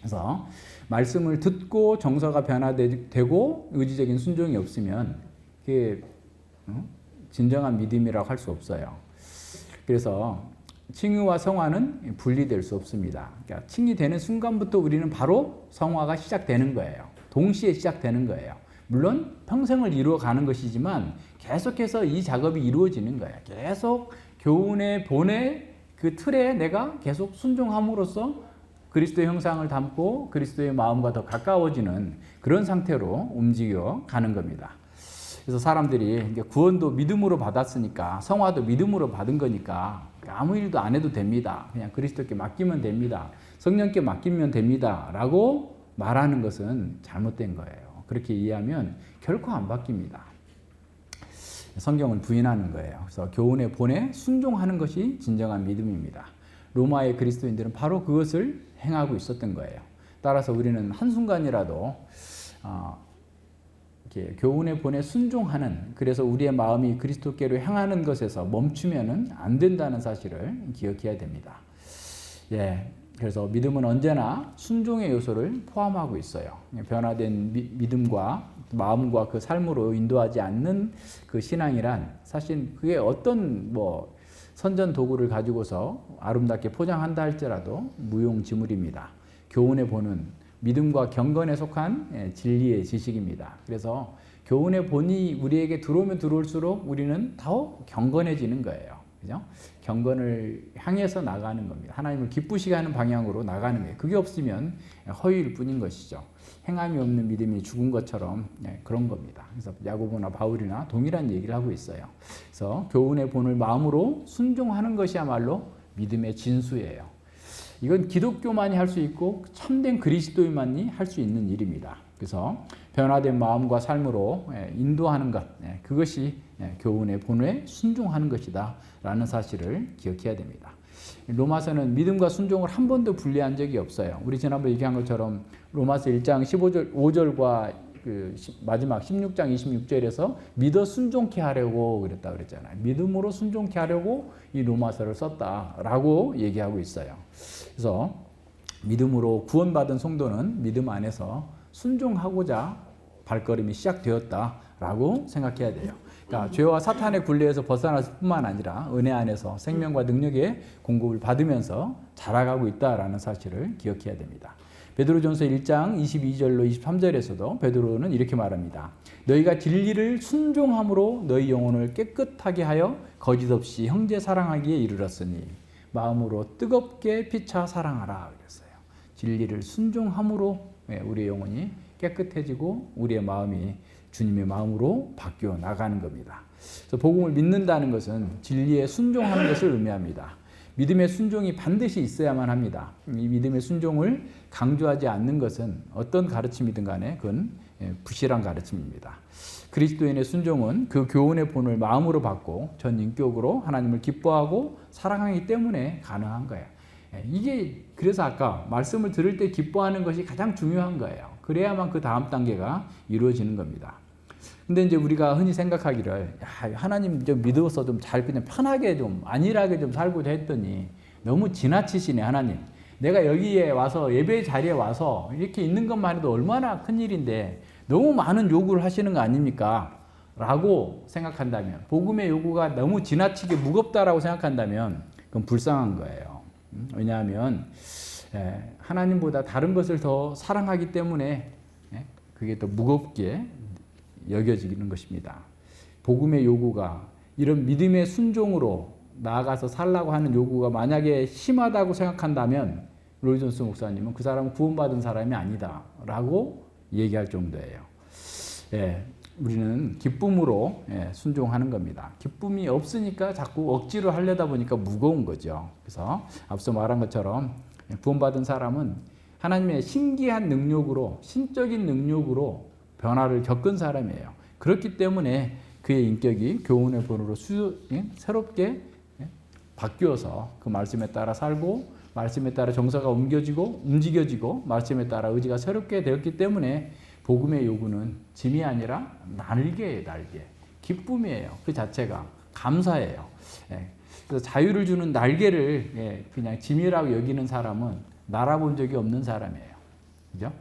그래서 말씀을 듣고 정서가 변화되고 의지적인 순종이 없으면 그게 진정한 믿음이라고 할 수 없어요. 그래서 칭의와 성화는 분리될 수 없습니다. 그러니까 칭의되는 순간부터 우리는 바로 성화가 시작되는 거예요. 동시에 시작되는 거예요. 물론 평생을 이루어가는 것이지만 계속해서 이 작업이 이루어지는 거예요. 계속 교훈의 본의 그 틀에 내가 계속 순종함으로써 그리스도의 형상을 담고 그리스도의 마음과 더 가까워지는 그런 상태로 움직여 가는 겁니다. 그래서 사람들이 구원도 믿음으로 받았으니까, 성화도 믿음으로 받은 거니까 아무 일도 안 해도 됩니다. 그냥 그리스도께 맡기면 됩니다. 성령께 맡기면 됩니다. 라고 말하는 것은 잘못된 거예요. 그렇게 이해하면 결코 안 바뀝니다. 성경을 부인하는 거예요. 그래서 교훈의 본에 순종하는 것이 진정한 믿음입니다. 로마의 그리스도인들은 바로 그것을 행하고 있었던 거예요. 따라서 우리는 한순간이라도 이렇게 교훈의 본에 순종하는, 그래서 우리의 마음이 그리스도께로 향하는 것에서 멈추면은 안 된다는 사실을 기억해야 됩니다. 예. 그래서 믿음은 언제나 순종의 요소를 포함하고 있어요. 변화된 믿음과 마음과 그 삶으로 인도하지 않는 그 신앙이란 사실 그게 어떤 선전 도구를 가지고서 아름답게 포장한다 할지라도 무용지물입니다. 교훈의 본은 믿음과 경건에 속한 진리의 지식입니다. 그래서 교훈의 본이 우리에게 들어오면 들어올수록 우리는 더 경건해지는 거예요. 그죠? 경건을 향해서 나가는 겁니다. 하나님을 기쁘시게 하는 방향으로 나가는 거예요. 그게 없으면 허위일 뿐인 것이죠. 행함이 없는 믿음이 죽은 것처럼 그런 겁니다. 그래서 야고보나 바울이나 동일한 얘기를 하고 있어요. 그래서 교훈의 본을 마음으로 순종하는 것이야말로 믿음의 진수예요. 이건 기독교만이 할 수 있고 참된 그리스도인만이 할 수 있는 일입니다. 그래서 변화된 마음과 삶으로 인도하는 것, 그것이 교훈의 본에 순종하는 것이다 라는 사실을 기억해야 됩니다. 로마서는 믿음과 순종을 한 번도 분리한 적이 없어요. 우리 지난번에 얘기한 것처럼 로마서 1장 5절과 마지막 16장 26절에서 믿어 순종케 하려고 그랬잖아요. 믿음으로 순종케 하려고 이 로마서를 썼다라고 얘기하고 있어요. 그래서 믿음으로 구원받은 성도는 믿음 안에서 순종하고자 발걸음이 시작되었다라고 생각해야 돼요. 그러니까 죄와 사탄의 굴레에서 벗어났을 뿐만 아니라 은혜 안에서 생명과 능력의 공급을 받으면서 자라가고 있다라는 사실을 기억해야 됩니다. 베드로전서 1장 22절로 23절에서도 베드로는 이렇게 말합니다. 너희가 진리를 순종함으로 너희 영혼을 깨끗하게 하여 거짓 없이 형제 사랑하기에 이르렀으니 마음으로 뜨겁게 피차 사랑하라 그랬어요. 진리를 순종함으로 우리의 영혼이 깨끗해지고 우리의 마음이 주님의 마음으로 바뀌어 나가는 겁니다. 그래서 복음을 믿는다는 것은 진리에 순종하는 것을 의미합니다. 믿음의 순종이 반드시 있어야만 합니다. 이 믿음의 순종을 강조하지 않는 것은 어떤 가르침이든 간에 그건 부실한 가르침입니다. 그리스도인의 순종은 그 교훈의 본을 마음으로 받고 전 인격으로 하나님을 기뻐하고 사랑하기 때문에 가능한 거예요. 이게 그래서 아까 말씀을 들을 때 기뻐하는 것이 가장 중요한 거예요. 그래야만 그 다음 단계가 이루어지는 겁니다. 근데 이제 우리가 흔히 생각하기를 하나님 좀 믿어서 좀 잘 그냥 편하게 좀 안일하게 좀 살고자 했더니 너무 지나치시네 하나님. 내가 여기에 와서 예배 자리에 와서 이렇게 있는 것만 해도 얼마나 큰 일인데 너무 많은 요구를 하시는 거 아닙니까? 라고 생각한다면, 복음의 요구가 너무 지나치게 무겁다라고 생각한다면 그건 불쌍한 거예요. 왜냐하면 하나님보다 다른 것을 더 사랑하기 때문에 그게 더 무겁게 여겨지는 것입니다. 복음의 요구가 이런 믿음의 순종으로 나아가서 살라고 하는 요구가 만약에 심하다고 생각한다면 로이 존스 목사님은 그 사람은 구원받은 사람이 아니다 라고 얘기할 정도예요. 우리는 기쁨으로 순종하는 겁니다. 기쁨이 없으니까 자꾸 억지로 하려다 보니까 무거운 거죠. 그래서 앞서 말한 것처럼 구원받은 사람은 하나님의 신기한 능력으로, 신적인 능력으로 변화를 겪은 사람이에요. 그렇기 때문에 그의 인격이 교훈의 본으로 새롭게 바뀌어서 그 말씀에 따라 살고 말씀에 따라 정서가 움직여지고 말씀에 따라 의지가 새롭게 되었기 때문에 복음의 요구는 짐이 아니라 날개예요. 날개. 기쁨이에요. 그 자체가 감사예요. 그래서 자유를 주는 날개를 그냥 짐이라고 여기는 사람은 날아본 적이 없는 사람이에요. 그죠?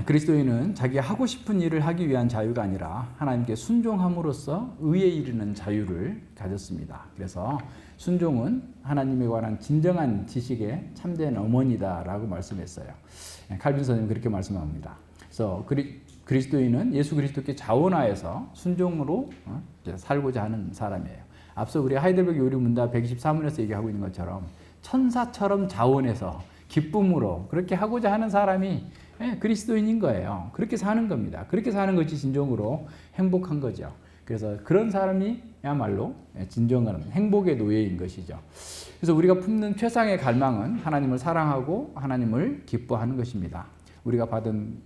그리스도인은 자기가 하고 싶은 일을 하기 위한 자유가 아니라 하나님께 순종함으로써 의에 이르는 자유를 가졌습니다. 그래서 순종은 하나님에 관한 진정한 지식의 참된 어머니다라고 말씀했어요. 칼빈 선생님은 그렇게 말씀합니다. 그래서 그리스도인은 예수 그리스도께 자원하여서 순종으로 살고자 하는 사람이에요. 앞서 우리 하이델베르그 요리문답 123원에서 얘기하고 있는 것처럼 천사처럼 자원해서 기쁨으로 그렇게 하고자 하는 사람이 그리스도인인 거예요. 그렇게 사는 겁니다. 그렇게 사는 것이 진정으로 행복한 거죠. 그래서 그런 사람이야말로 진정한 행복의 노예인 것이죠. 그래서 우리가 품는 최상의 갈망은 하나님을 사랑하고 하나님을 기뻐하는 것입니다. 우리가 받은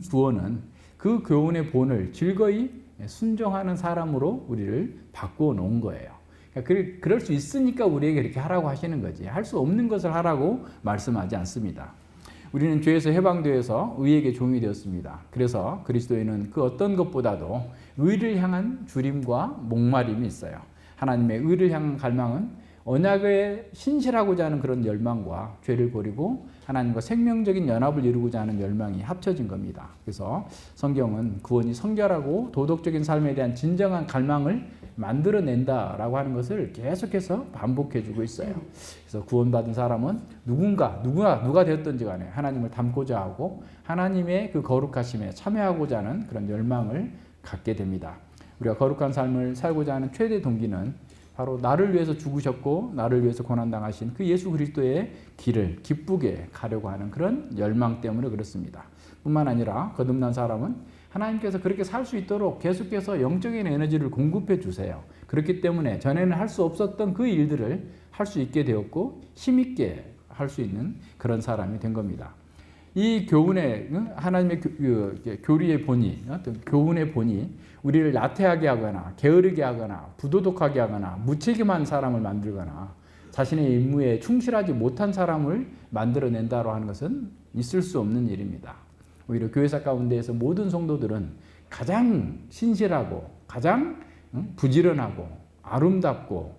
구원은 그 교훈의 본을 즐거이 순종하는 사람으로 우리를 바꾸어 놓은 거예요. 그러니까 그럴 수 있으니까 우리에게 이렇게 하라고 하시는 거지. 할 수 없는 것을 하라고 말씀하지 않습니다. 우리는 죄에서 해방되어서 의에게 종이 되었습니다. 그래서 그리스도인은 그 어떤 것보다도 의를 향한 주림과 목마름이 있어요. 하나님의 의를 향한 갈망은 언약에 신실하고자 하는 그런 열망과 죄를 버리고 하나님과 생명적인 연합을 이루고자 하는 열망이 합쳐진 겁니다. 그래서 성경은 구원이 성결하고 도덕적인 삶에 대한 진정한 갈망을 만들어낸다라고 하는 것을 계속해서 반복해주고 있어요. 그래서 구원받은 사람은 누가 되었든지 간에 하나님을 닮고자 하고 하나님의 그 거룩하심에 참여하고자 하는 그런 열망을 갖게 됩니다. 우리가 거룩한 삶을 살고자 하는 최대 동기는 바로 나를 위해서 죽으셨고 나를 위해서 고난당하신 그 예수 그리스도의 길을 기쁘게 가려고 하는 그런 열망 때문에 그렇습니다. 뿐만 아니라 거듭난 사람은 하나님께서 그렇게 살 수 있도록 계속해서 영적인 에너지를 공급해 주세요. 그렇기 때문에 전에는 할 수 없었던 그 일들을 할 수 있게 되었고 힘있게 할 수 있는 그런 사람이 된 겁니다. 이 교훈의 하나님의 교리의 본이 어떤 교훈의 본이 우리를 나태하게 하거나 게으르게 하거나 부도덕하게 하거나 무책임한 사람을 만들거나 자신의 임무에 충실하지 못한 사람을 만들어낸다고 하는 것은 있을 수 없는 일입니다. 오히려 교회사 가운데에서 모든 성도들은 가장 신실하고 가장 부지런하고 아름답고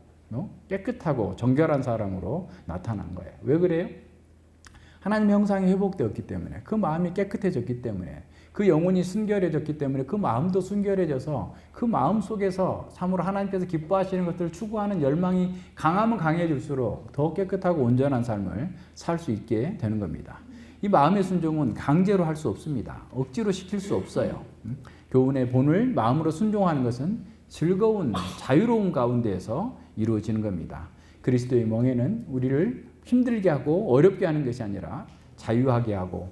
깨끗하고 정결한 사람으로 나타난 거예요. 왜 그래요? 하나님의 형상이 회복되었기 때문에, 그 마음이 깨끗해졌기 때문에, 그 영혼이 순결해졌기 때문에 그 마음도 순결해져서 그 마음 속에서 참으로 하나님께서 기뻐하시는 것들을 추구하는 열망이 강하면 강해질수록 더 깨끗하고 온전한 삶을 살 수 있게 되는 겁니다. 이 마음의 순종은 강제로 할 수 없습니다. 억지로 시킬 수 없어요. 교훈의 본을 마음으로 순종하는 것은 즐거운 자유로운 가운데에서 이루어지는 겁니다. 그리스도의 멍에는 우리를 힘들게 하고 어렵게 하는 것이 아니라 자유하게 하고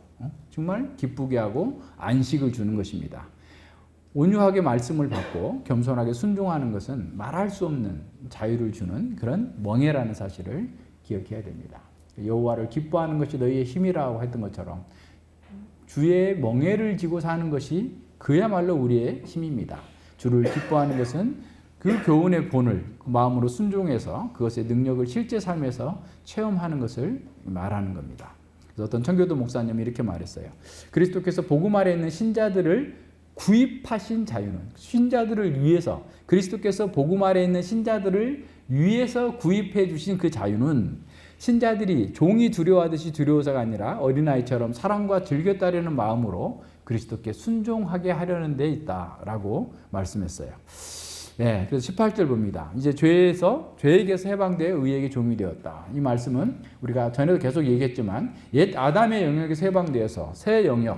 정말 기쁘게 하고 안식을 주는 것입니다. 온유하게 말씀을 받고 겸손하게 순종하는 것은 말할 수 없는 자유를 주는 그런 멍에라는 사실을 기억해야 됩니다. 여호와를 기뻐하는 것이 너희의 힘이라고 했던 것처럼 주의 멍에를 지고 사는 것이 그야말로 우리의 힘입니다. 주를 기뻐하는 것은 그 교훈의 본을 마음으로 순종해서 그것의 능력을 실제 삶에서 체험하는 것을 말하는 겁니다. 그래서 어떤 청교도 목사님이 이렇게 말했어요. 그리스도께서 복음 아래 있는 신자들을 구입하신 자유는, 신자들을 위해서, 그리스도께서 복음 아래 있는 신자들을 위해서 구입해 주신 그 자유는 신자들이 종이 두려워하듯이 두려워서가 아니라 어린아이처럼 사랑과 즐겨 따르는 마음으로 그리스도께 순종하게 하려는 데 있다라고 말씀했어요. 네, 그래서 18절 봅니다. 이제 죄에게서 해방되어 의에게 종이 되었다. 이 말씀은 우리가 전에도 계속 얘기했지만 옛 아담의 영역에서 해방되어서 새 영역,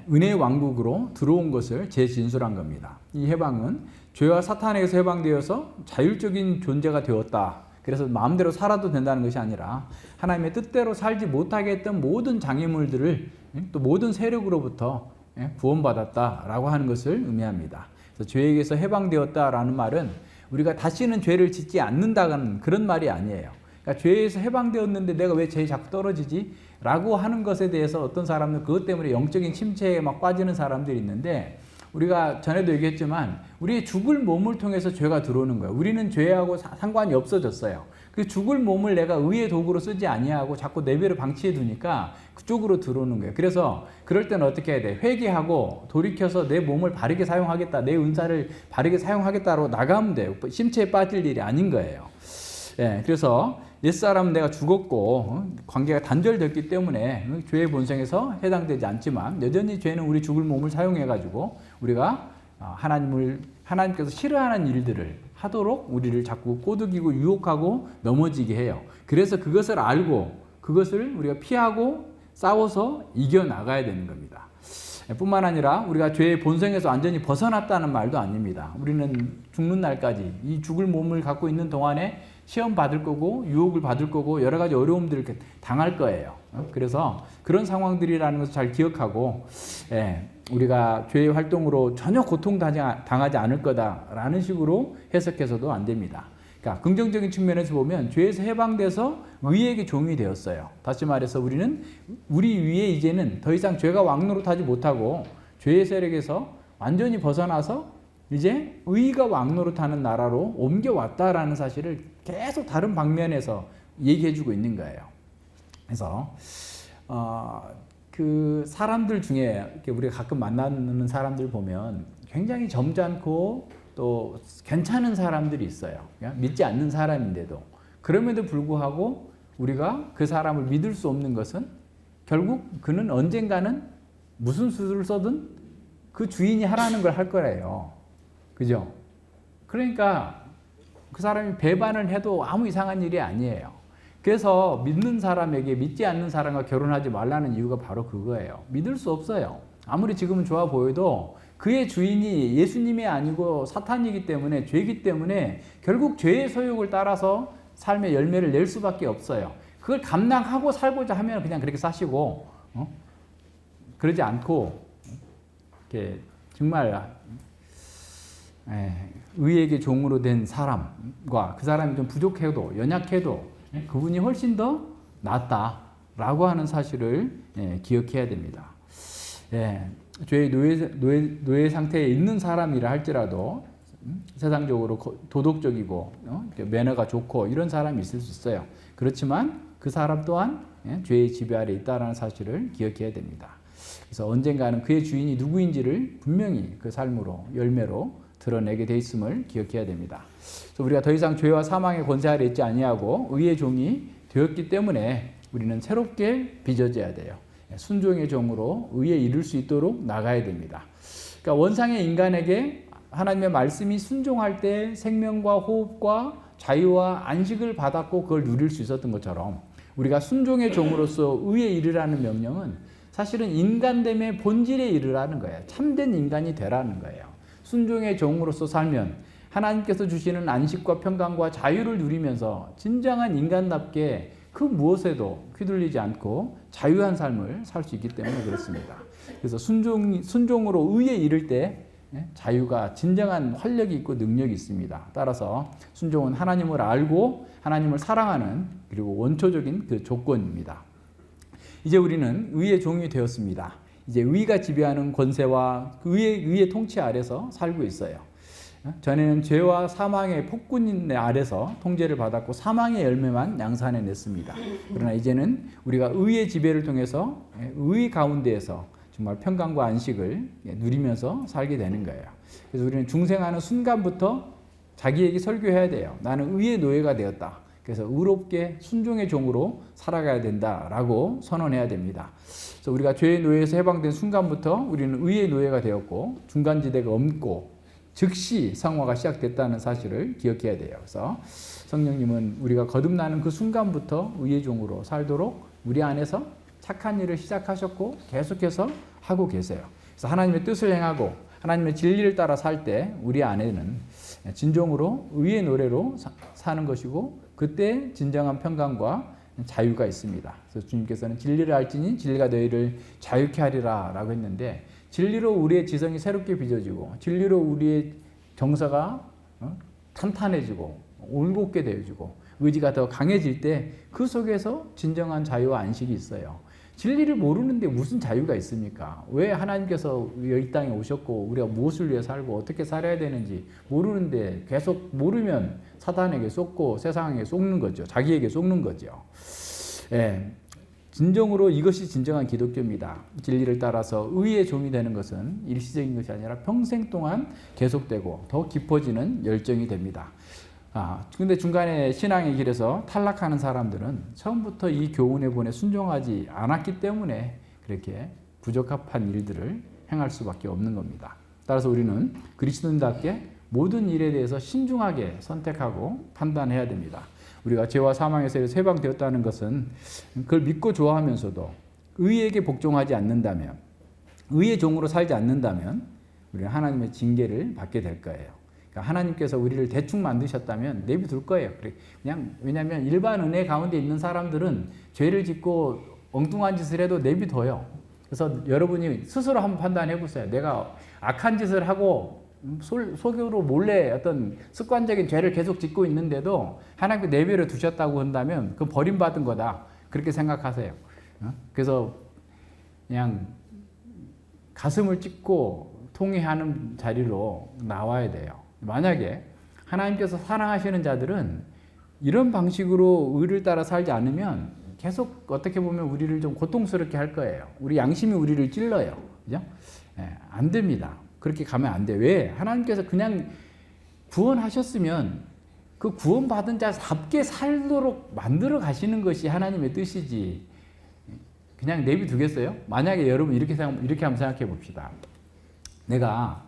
은혜의 왕국으로 들어온 것을 재진술한 겁니다. 이 해방은 죄와 사탄에게서 해방되어서 자율적인 존재가 되었다. 그래서 마음대로 살아도 된다는 것이 아니라 하나님의 뜻대로 살지 못하게 했던 모든 장애물들을 또 모든 세력으로부터 구원받았다라고 하는 것을 의미합니다. 그래서 죄에게서 해방되었다라는 말은 우리가 다시는 죄를 짓지 않는다는 그런 말이 아니에요. 그러니까 죄에서 해방되었는데 내가 왜 죄에 자꾸 떨어지지? 라고 하는 것에 대해서 어떤 사람은 그것 때문에 영적인 침체에 막 빠지는 사람들이 있는데, 우리가 전에도 얘기했지만 우리의 죽을 몸을 통해서 죄가 들어오는 거예요. 우리는 죄하고 상관이 없어졌어요. 그 죽을 몸을 내가 의의 도구로 쓰지 아니하고 자꾸 내배를 방치해 두니까 그쪽으로 들어오는 거예요. 그래서 그럴 때는 어떻게 해야 돼? 회개하고 돌이켜서 내 몸을 바르게 사용하겠다, 내 은사를 바르게 사용하겠다로 나가면 돼요. 심체에 빠질 일이 아닌 거예요. 그래서 옛사람은 내가 죽었고 관계가 단절됐기 때문에 죄의 본성에서 해당되지 않지만 여전히 죄는 우리 죽을 몸을 사용해가지고 우리가 하나님께서 싫어하는 일들을 하도록 우리를 자꾸 꼬드기고 유혹하고 넘어지게 해요. 그래서 그것을 알고 그것을 우리가 피하고 싸워서 이겨나가야 되는 겁니다. 뿐만 아니라 우리가 죄의 본성에서 완전히 벗어났다는 말도 아닙니다. 우리는 죽는 날까지 이 죽을 몸을 갖고 있는 동안에 시험 받을 거고 유혹을 받을 거고 여러 가지 어려움들을 당할 거예요. 그래서 그런 상황들이라는 것을 잘 기억하고 우리가 죄의 활동으로 전혀 고통당하지 않을 거다라는 식으로 해석해서도 안 됩니다. 그러니까 긍정적인 측면에서 보면 죄에서 해방돼서 의에게 종이 되었어요. 다시 말해서 우리 위에 이제는 더 이상 죄가 왕노릇하지 못하고 죄의 세력에서 완전히 벗어나서 이제 의가 왕노릇하는 나라로 옮겨왔다라는 사실을 계속 다른 방면에서 얘기해주고 있는 거예요. 그래서 그 사람들 중에 이렇게 우리가 가끔 만나는 사람들 보면 굉장히 점잖고 또 괜찮은 사람들이 있어요. 그냥 믿지 않는 사람인데도. 그럼에도 불구하고 우리가 그 사람을 믿을 수 없는 것은 결국 그는 언젠가는 무슨 수를 써든 그 주인이 하라는 걸 할 거래요. 그죠? 그러니까 그 사람이 배반을 해도 아무 이상한 일이 아니에요. 그래서 믿는 사람에게 믿지 않는 사람과 결혼하지 말라는 이유가 바로 그거예요. 믿을 수 없어요. 아무리 지금은 좋아 보여도 그의 주인이 예수님이 아니고 사탄이기 때문에, 죄이기 때문에 결국 죄의 소욕을 따라서 삶의 열매를 낼 수밖에 없어요. 그걸 감당하고 살고자 하면 그냥 그렇게 사시고, 그러지 않고 이렇게 정말 의에게 종으로 된 사람과 그 사람이 좀 부족해도 연약해도 그분이 훨씬 더 낫다라고 하는 사실을 기억해야 됩니다. 죄의 노예 상태에 있는 사람이라 할지라도 세상적으로 도덕적이고 매너가 좋고 이런 사람이 있을 수 있어요. 그렇지만 그 사람 또한 죄의 지배 아래 있다는 사실을 기억해야 됩니다. 그래서 언젠가는 그의 주인이 누구인지를 분명히 그 삶으로 열매로 드러내게 돼 있음을 기억해야 됩니다. 그래서 우리가 더 이상 죄와 사망의 권세 아래 있지 아니하고 의의 종이 되었기 때문에 우리는 새롭게 빚어져야 돼요. 순종의 종으로 의에 이를 수 있도록 나가야 됩니다. 그러니까 원상의 인간에게 하나님의 말씀이 순종할 때 생명과 호흡과 자유와 안식을 받았고 그걸 누릴 수 있었던 것처럼 우리가 순종의 종으로서 의에 이르라는 명령은 사실은 인간됨의 본질에 이르라는 거예요. 참된 인간이 되라는 거예요. 순종의 종으로서 살면 하나님께서 주시는 안식과 평강과 자유를 누리면서 진정한 인간답게 그 무엇에도 휘둘리지 않고 자유한 삶을 살 수 있기 때문에 그렇습니다. 그래서 순종으로 의에 이를 때 자유가 진정한 활력이 있고 능력이 있습니다. 따라서 순종은 하나님을 알고 하나님을 사랑하는 그리고 원초적인 그 조건입니다. 이제 우리는 의의 종이 되었습니다. 이제 의가 지배하는 권세와 의의 통치 아래서 살고 있어요. 전에는 죄와 사망의 폭군 아래서 통제를 받았고 사망의 열매만 양산해냈습니다. 그러나 이제는 우리가 의의 지배를 통해서 의 가운데에서 정말 평강과 안식을 누리면서 살게 되는 거예요. 그래서 우리는 중생하는 순간부터 자기에게 설교해야 돼요. 나는 의의 노예가 되었다. 그래서 의롭게 순종의 종으로 살아가야 된다라고 선언해야 됩니다. 그래서 우리가 죄의 노예에서 해방된 순간부터 우리는 의의 노예가 되었고 중간지대가 없고 즉시 성화가 시작됐다는 사실을 기억해야 돼요. 그래서 성령님은 우리가 거듭나는 그 순간부터 의의 종으로 살도록 우리 안에서 착한 일을 시작하셨고 계속해서 하고 계세요. 그래서 하나님의 뜻을 행하고 하나님의 진리를 따라 살 때 우리 안에는 진정으로 의의 노래로 사는 것이고 그때 진정한 평강과 자유가 있습니다. 그래서 주님께서는 진리를 알지니 진리가 너희를 자유케 하리라 라고 했는데 진리로 우리의 지성이 새롭게 빚어지고 진리로 우리의 정서가 탄탄해지고 올곧게 되어지고 의지가 더 강해질 때 그 속에서 진정한 자유와 안식이 있어요. 진리를 모르는데 무슨 자유가 있습니까? 왜 하나님께서 이 땅에 오셨고 우리가 무엇을 위해 살고 어떻게 살아야 되는지 모르는데 계속 모르면 사탄에게 속고 세상에 속는 거죠. 자기에게 속는 거죠. 진정으로 이것이 진정한 기독교입니다. 진리를 따라서 의의 종이 되는 것은 일시적인 것이 아니라 평생 동안 계속되고 더 깊어지는 열정이 됩니다. 근데 중간에 신앙의 길에서 탈락하는 사람들은 처음부터 이 교훈에 본에 순종하지 않았기 때문에 그렇게 부적합한 일들을 행할 수밖에 없는 겁니다. 따라서 우리는 그리스도인답게 모든 일에 대해서 신중하게 선택하고 판단해야 됩니다. 우리가 죄와 사망에서 해방되었다는 것은 그걸 믿고 좋아하면서도 의에게 복종하지 않는다면, 의의 종으로 살지 않는다면 우리는 하나님의 징계를 받게 될 거예요. 그러니까 하나님께서 우리를 대충 만드셨다면 내비둘 거예요. 그냥 왜냐하면 일반 은혜 가운데 있는 사람들은 죄를 짓고 엉뚱한 짓을 해도 내비둬요. 그래서 여러분이 스스로 한번 판단해 보세요. 내가 악한 짓을 하고 속으로 몰래 어떤 습관적인 죄를 계속 짓고 있는데도 하나님께 내버려 두셨다고 한다면 그건 버림받은 거다. 그렇게 생각하세요. 그래서 그냥 가슴을 찢고 통회하는 자리로 나와야 돼요. 만약에 하나님께서 사랑하시는 자들은 이런 방식으로 의를 따라 살지 않으면 계속 어떻게 보면 우리를 좀 고통스럽게 할 거예요. 우리 양심이 우리를 찔러요. 그죠? 예, 안 됩니다. 그렇게 가면 안 돼. 왜? 하나님께서 그냥 구원하셨으면 그 구원받은 자답게 살도록 만들어 가시는 것이 하나님의 뜻이지. 그냥 내비두겠어요? 만약에 여러분 이렇게 한번 생각해 봅시다. 내가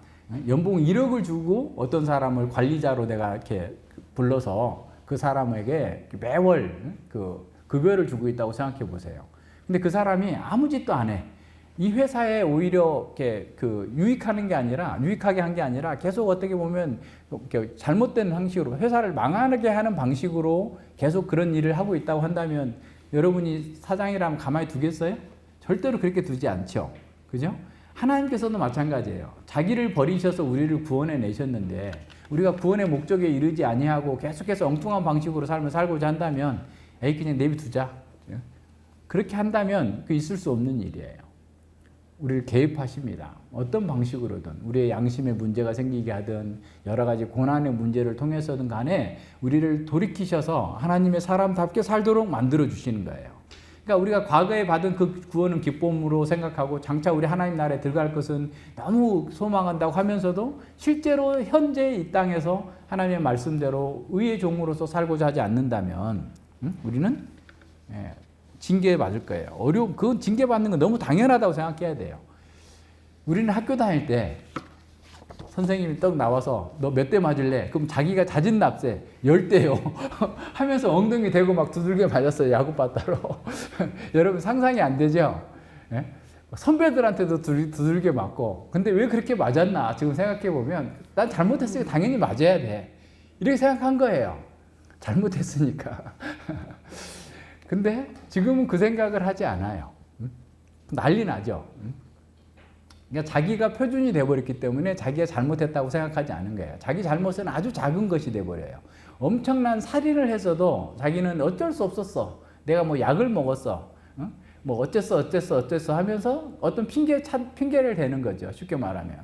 연봉 1억을 주고 어떤 사람을 관리자로 내가 이렇게 불러서 그 사람에게 매월 그 급여를 주고 있다고 생각해 보세요. 근데 그 사람이 아무 짓도 안 해. 이 회사에 오히려 이렇게 그 유익하게 한 게 아니라 계속 어떻게 보면 이렇게 잘못된 방식으로 회사를 망하게 하는 방식으로 계속 그런 일을 하고 있다고 한다면 여러분이 사장이라면 가만히 두겠어요? 절대로 그렇게 두지 않죠. 그죠? 하나님께서도 마찬가지예요. 자기를 버리셔서 우리를 구원해 내셨는데 우리가 구원의 목적에 이르지 아니하고 계속해서 엉뚱한 방식으로 삶을 살고자 한다면 에이 그냥 내비두자. 그렇게 한다면 그 있을 수 없는 일이에요. 우리를 개입하십니다. 어떤 방식으로든 우리의 양심에 문제가 생기게 하든 여러 가지 고난의 문제를 통해서든 간에 우리를 돌이키셔서 하나님의 사람답게 살도록 만들어 주시는 거예요. 그러니까 우리가 과거에 받은 그 구원은 기쁨으로 생각하고 장차 우리 하나님 나라에 들어갈 것은 너무 소망한다고 하면서도 실제로 현재 이 땅에서 하나님의 말씀대로 의의 종으로서 살고자 하지 않는다면 우리는 징계받을 거예요. 그건 징계받는 건 너무 당연하다고 생각해야 돼요. 우리는 학교 다닐 때 선생님이 떡 나와서 너 몇 대 맞을래? 그럼 자기가 자진 납세 10대요 하면서 엉덩이 대고 막 두들겨 맞았어요. 야구바따로. 여러분 상상이 안 되죠? 예? 선배들한테도 두들겨 맞고 근데 왜 그렇게 맞았나 지금 생각해 보면 난 잘못했으니까 당연히 맞아야 돼. 이렇게 생각한 거예요. 잘못했으니까. 근데 지금은 그 생각을 하지 않아요. 난리 나죠. 그러니까 자기가 표준이 돼버렸기 때문에 자기가 잘못했다고 생각하지 않은 거예요. 자기 잘못은 아주 작은 것이 돼버려요. 엄청난 살인을 해서도 자기는 어쩔 수 없었어. 내가 뭐 약을 먹었어. 뭐 어쨌어 하면서 어떤 핑계를 대는 거죠. 쉽게 말하면.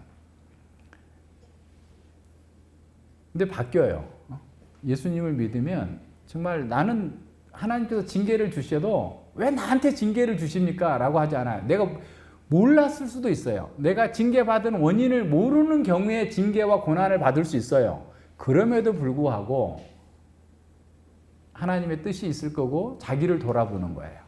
근데 바뀌어요. 예수님을 믿으면 정말 나는 하나님께서 징계를 주셔도 왜 나한테 징계를 주십니까? 라고 하지 않아요. 내가 몰랐을 수도 있어요. 내가 징계받은 원인을 모르는 경우에 징계와 고난을 받을 수 있어요. 그럼에도 불구하고 하나님의 뜻이 있을 거고 자기를 돌아보는 거예요.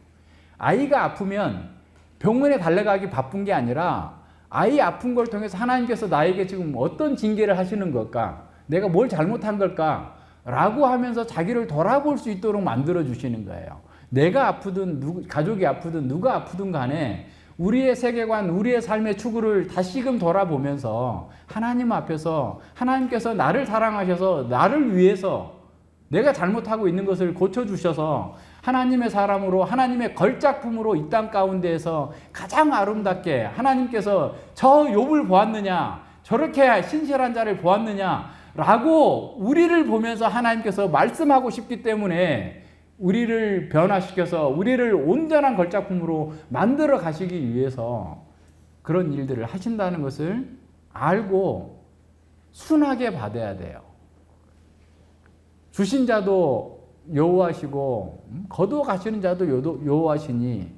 아이가 아프면 병원에 달려가기 바쁜 게 아니라 아이 아픈 걸 통해서 하나님께서 나에게 지금 어떤 징계를 하시는 걸까? 내가 뭘 잘못한 걸까? 라고 하면서 자기를 돌아볼 수 있도록 만들어 주시는 거예요. 내가 아프든 가족이 아프든 누가 아프든 간에 우리의 세계관, 우리의 삶의 추구를 다시금 돌아보면서 하나님 앞에서 하나님께서 나를 사랑하셔서 나를 위해서 내가 잘못하고 있는 것을 고쳐주셔서 하나님의 사람으로 하나님의 걸작품으로 이 땅 가운데에서 가장 아름답게 하나님께서 저 욥을 보았느냐 저렇게 신실한 자를 보았느냐 라고 우리를 보면서 하나님께서 말씀하고 싶기 때문에 우리를 변화시켜서 우리를 온전한 걸작품으로 만들어 가시기 위해서 그런 일들을 하신다는 것을 알고 순하게 받아야 돼요. 주신 자도 여호와시고 거두어 가시는 자도 여호와시니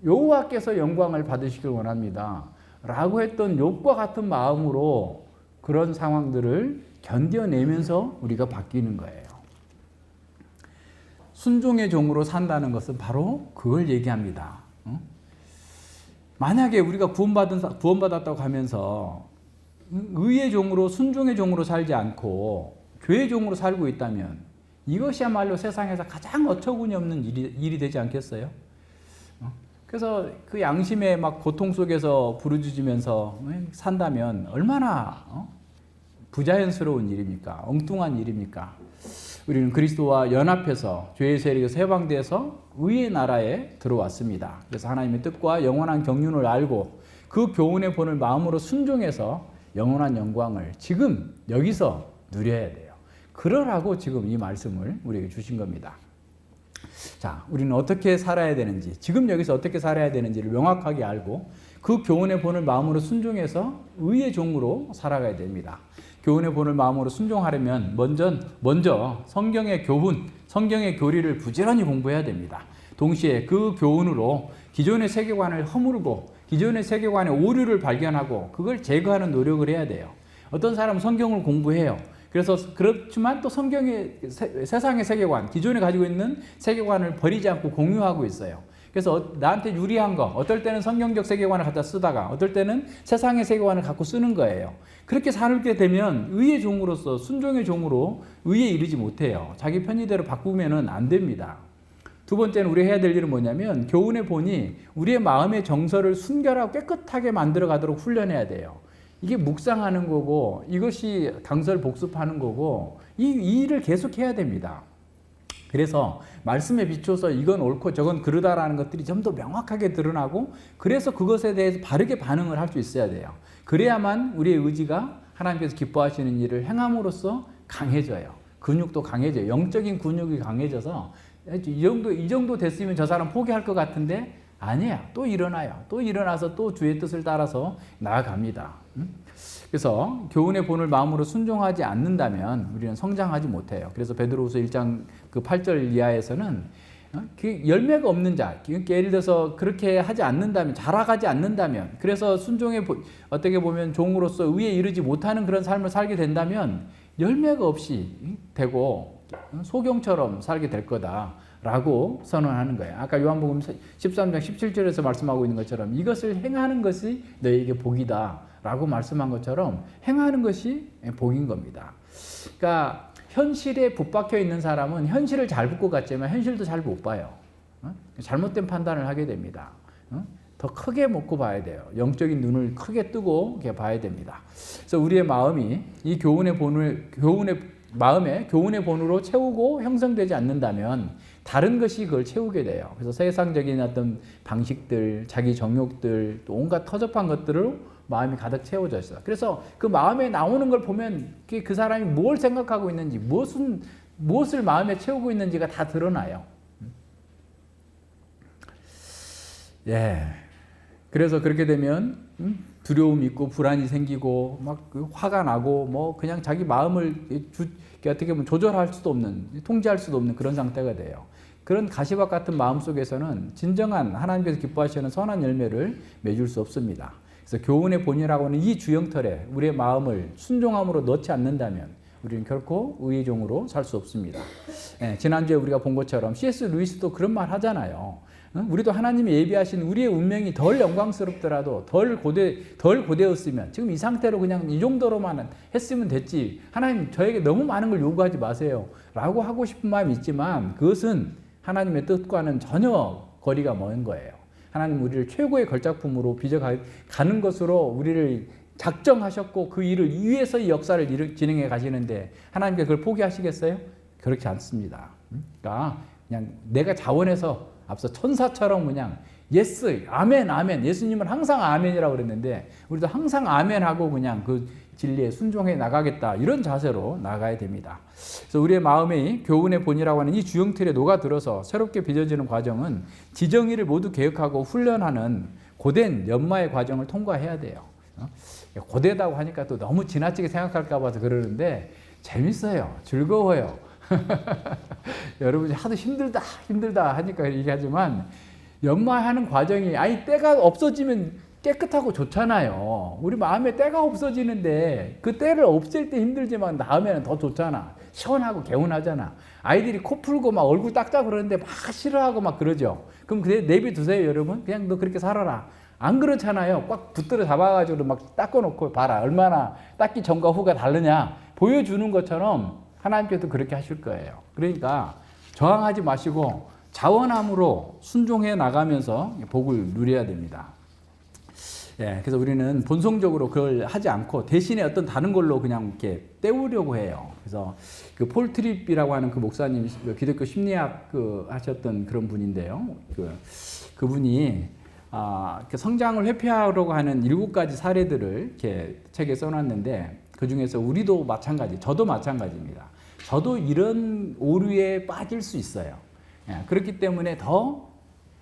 여호와께서 영광을 받으시길 원합니다. 라고 했던 욥과 같은 마음으로 그런 상황들을 견뎌내면서 우리가 바뀌는 거예요. 순종의 종으로 산다는 것은 바로 그걸 얘기합니다. 만약에 우리가 구원받았다고 하면서 의의 종으로 순종의 종으로 살지 않고 죄의 종으로 살고 있다면 이것이야말로 세상에서 가장 어처구니 없는 일이 되지 않겠어요? 그래서 그 양심의 막 고통 속에서 부르짖으면서 산다면 얼마나 부자연스러운 일입니까? 엉뚱한 일입니까? 우리는 그리스도와 연합해서 죄의 세력에서 해방돼서 의의 나라에 들어왔습니다. 그래서 하나님의 뜻과 영원한 경륜을 알고 그 교훈의 본을 마음으로 순종해서 영원한 영광을 지금 여기서 누려야 돼요. 그러라고 지금 이 말씀을 우리에게 주신 겁니다. 자, 우리는 어떻게 살아야 되는지, 지금 여기서 어떻게 살아야 되는지를 명확하게 알고 그 교훈의 본을 마음으로 순종해서 의의 종으로 살아가야 됩니다. 교훈의 본을 마음으로 순종하려면 먼저 성경의 교훈, 성경의 교리를 부지런히 공부해야 됩니다. 동시에 그 교훈으로 기존의 세계관을 허물고 기존의 세계관의 오류를 발견하고 그걸 제거하는 노력을 해야 돼요. 어떤 사람은 성경을 공부해요. 그래서 그렇지만 또 성경의 세상의 세계관, 기존에 가지고 있는 세계관을 버리지 않고 공유하고 있어요. 그래서 나한테 유리한 거, 어떨 때는 성경적 세계관을 갖다 쓰다가 어떨 때는 세상의 세계관을 갖고 쓰는 거예요. 그렇게 살게 되면 의의 종으로서 순종의 종으로 의에 이르지 못해요. 자기 편의대로 바꾸면은 안 됩니다. 두 번째는 우리 해야 될 일은 뭐냐면 교훈의 본이 우리의 마음의 정서를 순결하고 깨끗하게 만들어 가도록 훈련해야 돼요. 이게 묵상하는 거고 이것이 강설 복습하는 거고 이 일을 계속 해야 됩니다. 그래서 말씀에 비춰서 이건 옳고 저건 그르다라는 것들이 좀 더 명확하게 드러나고 그래서 그것에 대해서 바르게 반응을 할 수 있어야 돼요. 그래야만 우리의 의지가 하나님께서 기뻐하시는 일을 행함으로써 강해져요. 근육도 강해져요. 영적인 근육이 강해져서 이 정도 됐으면 저 사람 포기할 것 같은데 아니야. 또 일어나요. 또 일어나서 또 주의 뜻을 따라서 나아갑니다. 그래서 교훈의 본을 마음으로 순종하지 않는다면 우리는 성장하지 못해요. 그래서 베드로후서 1장 그 8절 이하에서는 그 열매가 없는 자, 예를 들어서 그렇게 하지 않는다면, 자라가지 않는다면, 그래서 순종의 어떻게 보면 종으로서 의에 이르지 못하는 그런 삶을 살게 된다면 열매가 없이 되고 소경처럼 살게 될 거다라고 선언하는 거예요. 아까 요한복음 13장 17절에서 말씀하고 있는 것처럼 이것을 행하는 것이 너에게 복이다 라고 말씀한 것처럼 행하는 것이 복인 겁니다. 그러니까 현실에 붙박혀 있는 사람은 현실을 잘 볼 것 같지만 현실도 잘 못 봐요. 잘못된 판단을 하게 됩니다. 더 크게 먹고 봐야 돼요. 영적인 눈을 크게 뜨고 이렇게 봐야 됩니다. 그래서 우리의 마음이 이 교훈의 본으로 채우고 형성되지 않는다면 다른 것이 그걸 채우게 돼요. 그래서 세상적인 어떤 방식들, 자기 정욕들, 또 온갖 터접한 것들로 마음이 가득 채워져 있어요. 그래서 그 마음에 나오는 걸 보면 그 사람이 뭘 생각하고 있는지, 무엇을 마음에 채우고 있는지가 다 드러나요. 예. 그래서 그렇게 되면 두려움이 있고 불안이 생기고 막 화가 나고 뭐 그냥 자기 마음을 어떻게 보면 조절할 수도 없는, 통제할 수도 없는 그런 상태가 돼요. 그런 가시밭 같은 마음 속에서는 진정한 하나님께서 기뻐하시는 선한 열매를 맺을 수 없습니다. 그래서 교훈의 본이라고 하는 이 주영털에 우리의 마음을 순종함으로 넣지 않는다면 우리는 결코 의의 종으로 살 수 없습니다. 예, 지난주에 우리가 본 것처럼 C.S. 루이스도 그런 말 하잖아요. 우리도 하나님이 예비하신 우리의 운명이 덜 영광스럽더라도 덜 고되었으면 지금 이 상태로 그냥 이 정도로만 했으면 됐지. 하나님 저에게 너무 많은 걸 요구하지 마세요. 라고 하고 싶은 마음이 있지만 그것은 하나님의 뜻과는 전혀 거리가 먼 거예요. 하나님 우리를 최고의 걸작품으로 빚어가는 것으로 우리를 작정하셨고 그 일을 위해서 이 역사를 진행해 가시는데 하나님께 그걸 포기하시겠어요? 그렇지 않습니다. 그러니까 그냥 내가 자원해서 앞서 천사처럼 그냥 예스, 아멘, 아멘. 예수님은 항상 아멘이라고 그랬는데 우리도 항상 아멘하고 그냥 그 진리에 순종해 나가겠다. 이런 자세로 나가야 됩니다. 그래서 우리의 마음이 교훈의 본이라고 하는 이 주영틀에 녹아들어서 새롭게 빚어지는 과정은 지정의를 모두 개혁하고 훈련하는 고된 연마의 과정을 통과해야 돼요. 고되다고 하니까 또 너무 지나치게 생각할까 봐서 그러는데 재밌어요. 즐거워요. 여러분이 하도 힘들다 하니까 얘기하지만 연마하는 과정이 때가 없어지면 깨끗하고 좋잖아요. 우리 마음에 때가 없어지는데 그 때를 없앨 때 힘들지만 다음에는 더 좋잖아. 시원하고 개운하잖아. 아이들이 코 풀고 막 얼굴 닦자 그러는데 막 싫어하고 막 그러죠. 그럼 내비두세요 여러분. 그냥 너 그렇게 살아라. 안 그렇잖아요. 꽉 붙들어 잡아가지고 막 닦아놓고 봐라. 얼마나 닦기 전과 후가 다르냐 보여주는 것처럼 하나님께서 그렇게 하실 거예요. 그러니까 저항하지 마시고 자원함으로 순종해 나가면서 복을 누려야 됩니다. 예, 그래서 우리는 본성적으로 그걸 하지 않고 대신에 어떤 다른 걸로 그냥 이렇게 때우려고 해요. 그래서 그 폴 트립이라고 하는 그 목사님, 기독교 심리학 하셨던 그런 분인데요. 그분이 성장을 회피하려고 하는 7가지 사례들을 이렇게 책에 써놨는데 그 중에서 우리도 마찬가지, 저도 마찬가지입니다. 저도 이런 오류에 빠질 수 있어요. 예, 그렇기 때문에 더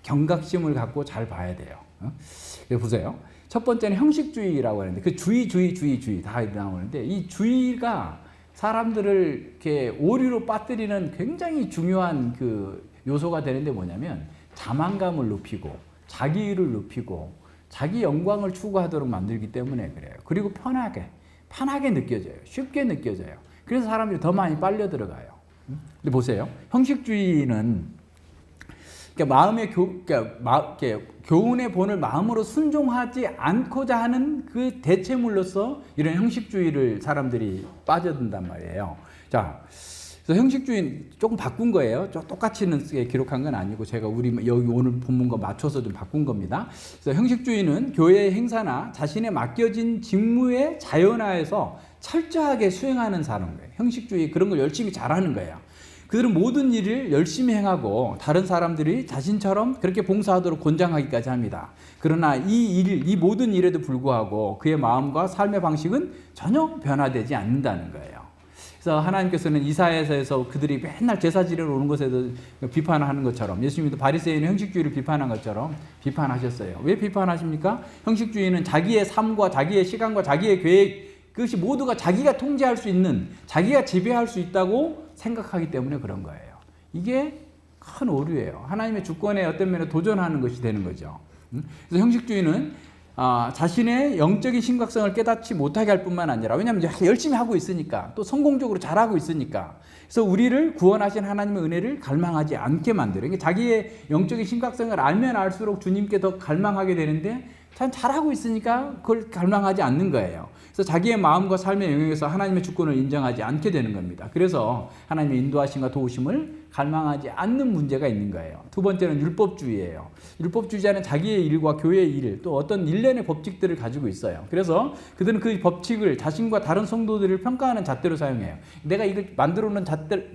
경각심을 갖고 잘 봐야 돼요. 보세요. 첫 번째는 형식주의라고 하는데 그 주의 다 나오는데 이 주의가 사람들을 이렇게 오류로 빠뜨리는 굉장히 중요한 그 요소가 되는데 뭐냐면 자만감을 높이고 자기를 높이고 자기 영광을 추구하도록 만들기 때문에 그래요. 그리고 편하게 느껴져요. 쉽게 느껴져요. 그래서 사람들이 더 많이 빨려 들어가요. 근데 보세요. 형식주의는 마음의 교훈의 본을 마음으로 순종하지 않고자 하는 그 대체물로서 이런 형식주의를 사람들이 빠져든단 말이에요. 자, 그래서 형식주의 조금 바꾼 거예요. 똑같이는 기록한 건 아니고 제가 우리 여기 오늘 본문과 맞춰서 좀 바꾼 겁니다. 그래서 형식주의는 교회의 행사나 자신의 맡겨진 직무의 자연화에서 철저하게 수행하는 사람이에요. 형식주의 그런 걸 열심히 잘하는 거예요. 그들은 모든 일을 열심히 행하고 다른 사람들이 자신처럼 그렇게 봉사하도록 권장하기까지 합니다. 그러나 이 모든 일에도 불구하고 그의 마음과 삶의 방식은 전혀 변화되지 않는다는 거예요. 그래서 하나님께서는 이사야서에서 그들이 맨날 제사 지내러 오는 것에도 비판하는 것처럼 예수님도 바리새인의 형식주의를 비판한 것처럼 비판하셨어요. 왜 비판하십니까? 형식주의는 자기의 삶과 자기의 시간과 자기의 계획 그것이 모두가 자기가 통제할 수 있는 자기가 지배할 수 있다고 생각하기 때문에 그런 거예요. 이게 큰 오류예요. 하나님의 주권에 어떤 면에 도전하는 것이 되는 거죠. 그래서 형식주의는 자신의 영적인 심각성을 깨닫지 못하게 할 뿐만 아니라 왜냐하면 열심히 하고 있으니까 또 성공적으로 잘하고 있으니까 그래서 우리를 구원하신 하나님의 은혜를 갈망하지 않게 만들어요. 그러니까 자기의 영적인 심각성을 알면 알수록 주님께 더 갈망하게 되는데 참 잘하고 있으니까 그걸 갈망하지 않는 거예요. 그래서 자기의 마음과 삶의 영역에서 하나님의 주권을 인정하지 않게 되는 겁니다. 그래서 하나님의 인도하심과 도우심을 갈망하지 않는 문제가 있는 거예요. 두 번째는 율법주의예요. 율법주의자는 자기의 일과 교회의 일, 또 어떤 일련의 법칙들을 가지고 있어요. 그래서 그들은 그 법칙을 자신과 다른 성도들을 평가하는 잣대로 사용해요. 내가 이걸 만들어 놓은 잣대,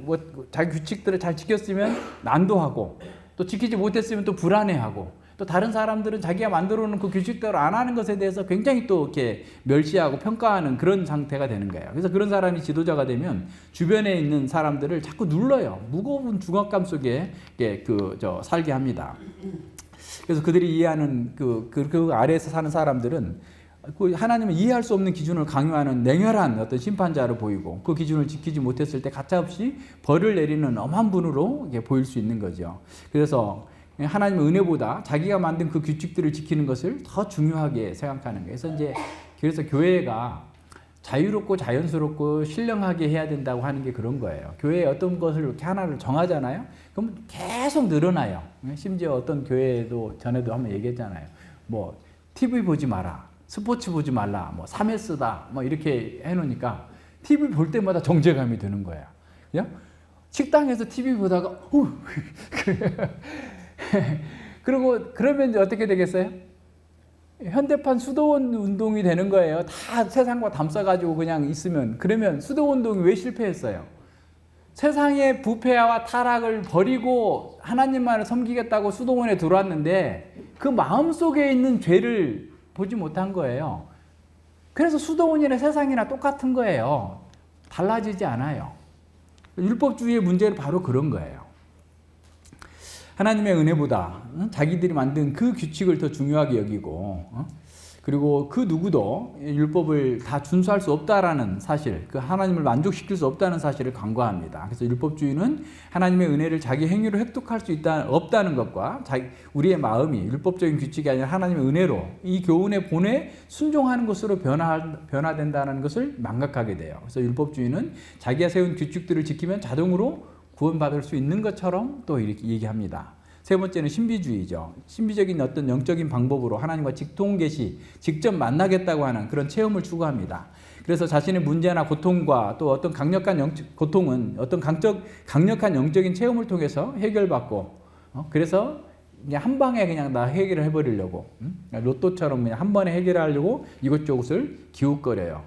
자기 규칙들을 잘 지켰으면 난도하고 또 지키지 못했으면 또 불안해하고 또 다른 사람들은 자기가 만들어 놓은 그 규칙대로 안 하는 것에 대해서 굉장히 또 이렇게 멸시하고 평가하는 그런 상태가 되는 거예요. 그래서 그런 사람이 지도자가 되면 주변에 있는 사람들을 자꾸 눌러요. 무거운 중압감 속에 살게 합니다. 그래서 그들이 이해하는 그 아래에서 사는 사람들은 하나님은 이해할 수 없는 기준을 강요하는 냉혈한 어떤 심판자로 보이고 그 기준을 지키지 못했을 때 가차없이 벌을 내리는 엄한 분으로 보일 수 있는 거죠. 그래서 하나님의 은혜보다 자기가 만든 그 규칙들을 지키는 것을 더 중요하게 생각하는 거예요. 그래서 교회가 자유롭고 자연스럽고 신령하게 해야 된다고 하는 게 그런 거예요. 교회에 어떤 것을 이렇게 하나를 정하잖아요. 그럼 계속 늘어나요. 심지어 어떤 교회도 전에도 한번 얘기했잖아요. 뭐 TV 보지 마라, 스포츠 보지 말라, 뭐 3S다, 뭐 이렇게 해놓으니까 TV 볼 때마다 정죄감이 드는 거예요. 그냥 식당에서 TV 보다가 그리고 그러면 이제 어떻게 되겠어요? 현대판 수도원 운동이 되는 거예요. 다 세상과 담싸가지고 그냥 있으면. 그러면 수도원 운동이 왜 실패했어요? 세상의 부패와 타락을 버리고 하나님만을 섬기겠다고 수도원에 들어왔는데 그 마음속에 있는 죄를 보지 못한 거예요. 그래서 수도원이나 세상이나 똑같은 거예요. 달라지지 않아요. 율법주의의 문제는 바로 그런 거예요. 하나님의 은혜보다 자기들이 만든 그 규칙을 더 중요하게 여기고 그리고 그 누구도 율법을 다 준수할 수 없다라는 사실, 그 하나님을 만족시킬 수 없다는 사실을 간과합니다. 그래서 율법주의는 하나님의 은혜를 자기 행위로 획득할 수 없다는 것과 우리의 마음이 율법적인 규칙이 아니라 하나님의 은혜로 이 교훈의 본에 순종하는 것으로 변화된다는 것을 망각하게 돼요. 그래서 율법주의는 자기가 세운 규칙들을 지키면 자동으로 구원받을 수 있는 것처럼 또 이렇게 얘기합니다. 세 번째는 신비주의죠. 신비적인 어떤 영적인 방법으로 하나님과 직통계시, 직접 만나겠다고 하는 그런 체험을 추구합니다. 그래서 자신의 문제나 고통과 또 어떤 고통은 어떤 강력한 영적인 체험을 통해서 해결받고, 그래서 그냥 한 방에 그냥 다 해결을 해버리려고, 로또처럼 그냥 한 번에 해결하려고 이것저것을 기웃거려요.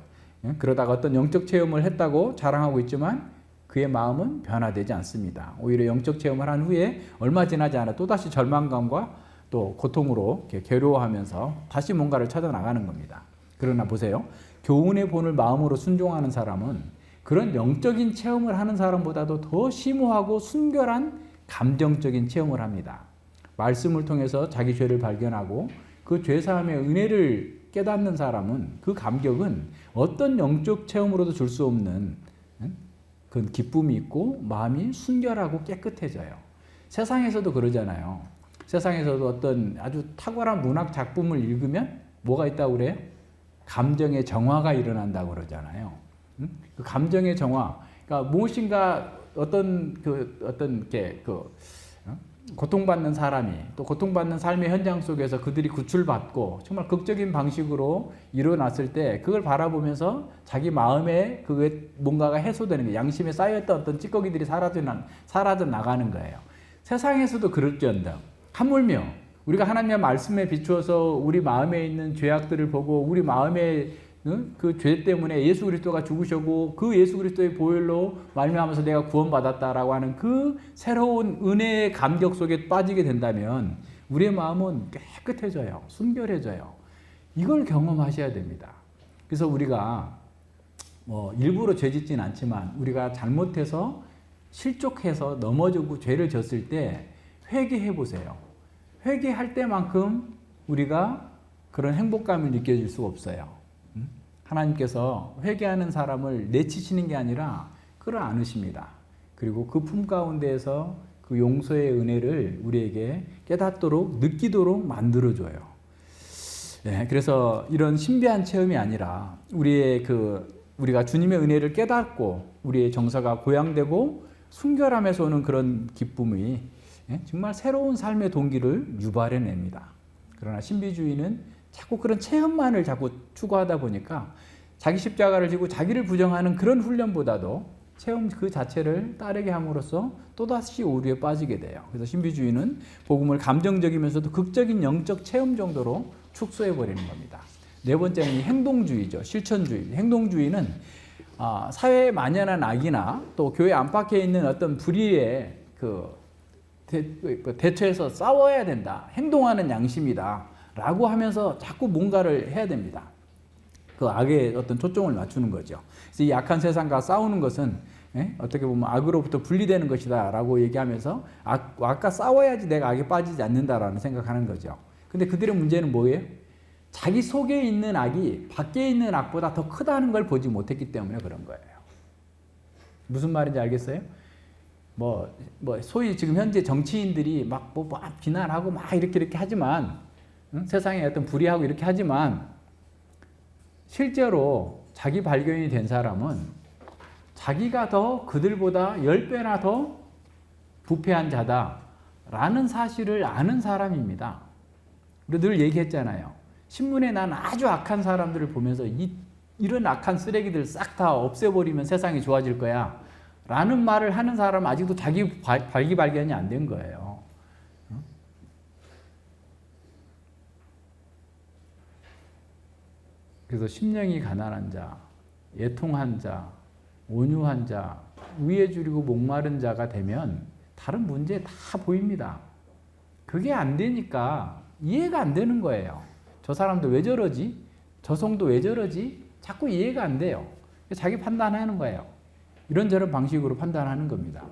그러다가 어떤 영적 체험을 했다고 자랑하고 있지만 그의 마음은 변화되지 않습니다. 오히려 영적 체험을 한 후에 얼마 지나지 않아 또다시 절망감과 또 고통으로 괴로워하면서 다시 뭔가를 찾아 나가는 겁니다. 그러나 보세요. 교훈의 본을 마음으로 순종하는 사람은 그런 영적인 체험을 하는 사람보다도 더 심오하고 순결한 감정적인 체험을 합니다. 말씀을 통해서 자기 죄를 발견하고 그 죄사함의 은혜를 깨닫는 사람은 그 감격은 어떤 영적 체험으로도 줄 수 없는 그 기쁨이 있고 마음이 순결하고 깨끗해져요. 세상에서도 그러잖아요. 세상에서도 어떤 아주 탁월한 문학 작품을 읽으면 뭐가 있다고 그래요? 감정의 정화가 일어난다고 그러잖아요. 그 감정의 정화, 그러니까 무엇인가 고통받는 사람이 또 고통받는 삶의 현장 속에서 그들이 구출받고 정말 극적인 방식으로 일어났을 때 그걸 바라보면서 자기 마음에 그게 뭔가가 해소되는 거예요. 양심에 쌓여있던 어떤 찌꺼기들이 사라져 나가는 거예요. 세상에서도 그럴지언정 하물며 우리가 하나님의 말씀에 비추어서 우리 마음에 있는 죄악들을 보고 우리 마음에 그 죄 때문에 예수 그리스도가 죽으셨고 그 예수 그리스도의 보혈로 말미암아서 내가 구원받았다라고 하는 그 새로운 은혜의 감격 속에 빠지게 된다면 우리의 마음은 깨끗해져요. 순결해져요. 이걸 경험하셔야 됩니다. 그래서 우리가 일부러 죄 짓진 않지만 우리가 잘못해서 실족해서 넘어지고 죄를 졌을 때 회개해 보세요. 회개할 때만큼 우리가 그런 행복감을 느껴질 수가 없어요. 하나님께서 회개하는 사람을 내치시는 게 아니라 끌어안으십니다. 그리고 그 품 가운데에서 그 용서의 은혜를 우리에게 깨닫도록 느끼도록 만들어줘요. 네, 그래서 이런 신비한 체험이 아니라 우리가 주님의 은혜를 깨닫고 우리의 정서가 고양되고 순결함에서 오는 그런 기쁨이 정말 새로운 삶의 동기를 유발해냅니다. 그러나 신비주의는 자꾸 그런 체험만을 자꾸 추구하다 보니까 자기 십자가를 지고 자기를 부정하는 그런 훈련보다도 체험 그 자체를 따르게 함으로써 또다시 오류에 빠지게 돼요. 그래서 신비주의는 복음을 감정적이면서도 극적인 영적 체험 정도로 축소해버리는 겁니다. 네 번째는 이 행동주의죠. 실천주의. 행동주의는 사회에 만연한 악이나 또 교회 안팎에 있는 어떤 불의에 대처해서 싸워야 된다. 행동하는 양심이다. 라고 하면서 자꾸 뭔가를 해야 됩니다. 그 악에 어떤 초점을 맞추는 거죠. 그래서 이 악한 세상과 싸우는 것은 어떻게 보면 악으로부터 분리되는 것이다 라고 얘기하면서 악과 싸워야지 내가 악에 빠지지 않는다라는 생각하는 거죠. 근데 그들의 문제는 뭐예요? 자기 속에 있는 악이 밖에 있는 악보다 더 크다는 걸 보지 못했기 때문에 그런 거예요. 무슨 말인지 알겠어요? 소위 지금 현재 정치인들이 막 비난하고 막 이렇게 하지만 세상에 어떤 불의하고 이렇게 하지만 실제로 자기 발견이 된 사람은 자기가 더 그들보다 10배나 더 부패한 자다라는 사실을 아는 사람입니다. 우리 늘 얘기했잖아요. 신문에 난 아주 악한 사람들을 보면서 이런 악한 쓰레기들 싹 다 없애버리면 세상이 좋아질 거야 라는 말을 하는 사람은 아직도 자기 발견이 안 된 거예요. 그래서 심령이 가난한 자, 애통한 자, 온유한 자, 위에 줄이고 목마른 자가 되면 다른 문제 다 보입니다. 그게 안 되니까 이해가 안 되는 거예요. 저 사람도 왜 저러지? 저 성도 왜 저러지? 자꾸 이해가 안 돼요. 자기 판단하는 거예요. 이런저런 방식으로 판단하는 겁니다.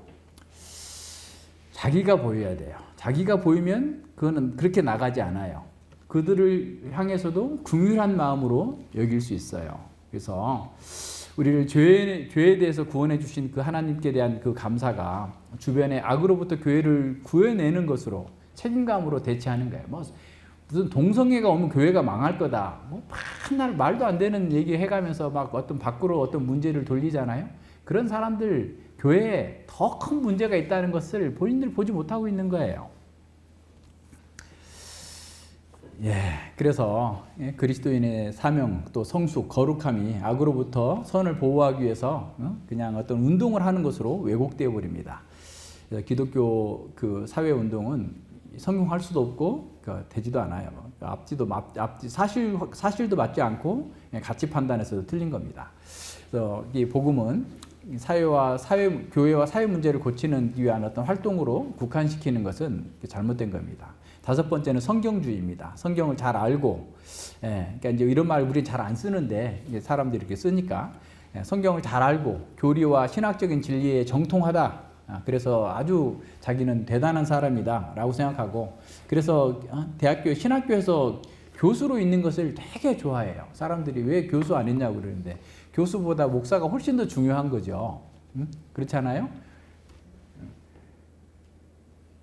자기가 보여야 돼요. 자기가 보이면 그거는 그렇게 나가지 않아요. 그들을 향해서도 긍휼한 마음으로 여길 수 있어요. 그래서 우리를 죄에 대해서 구원해 주신 그 하나님께 대한 그 감사가 주변의 악으로부터 교회를 구해내는 것으로 책임감으로 대체하는 거예요. 무슨 동성애가 오면 교회가 망할 거다. 맨날 말도 안 되는 얘기 해가면서 막 어떤 밖으로 어떤 문제를 돌리잖아요. 그런 사람들 교회에 더 큰 문제가 있다는 것을 본인들 보지 못하고 있는 거예요. 그래서 그리스도인의 사명 또 성숙 거룩함이 악으로부터 선을 보호하기 위해서 그냥 어떤 운동을 하는 것으로 왜곡되어 버립니다. 기독교 그 사회 운동은 성공할 수도 없고 되지도 않아요. 사실도 맞지 않고 가치 판단에서도 틀린 겁니다. 그래서 이 복음은 교회와 사회 문제를 고치는 위한 어떤 활동으로 국한시키는 것은 잘못된 겁니다. 다섯 번째는 성경주의입니다. 성경을 잘 알고, 그러니까 이제 이런 말 우리 잘 안 쓰는데 사람들이 이렇게 쓰니까 성경을 잘 알고 교리와 신학적인 진리에 정통하다. 그래서 아주 자기는 대단한 사람이다라고 생각하고, 그래서 대학교 신학교에서 교수로 있는 것을 되게 좋아해요. 사람들이 왜 교수 안 했냐고 그러는데 교수보다 목사가 훨씬 더 중요한 거죠. 그렇지 않아요?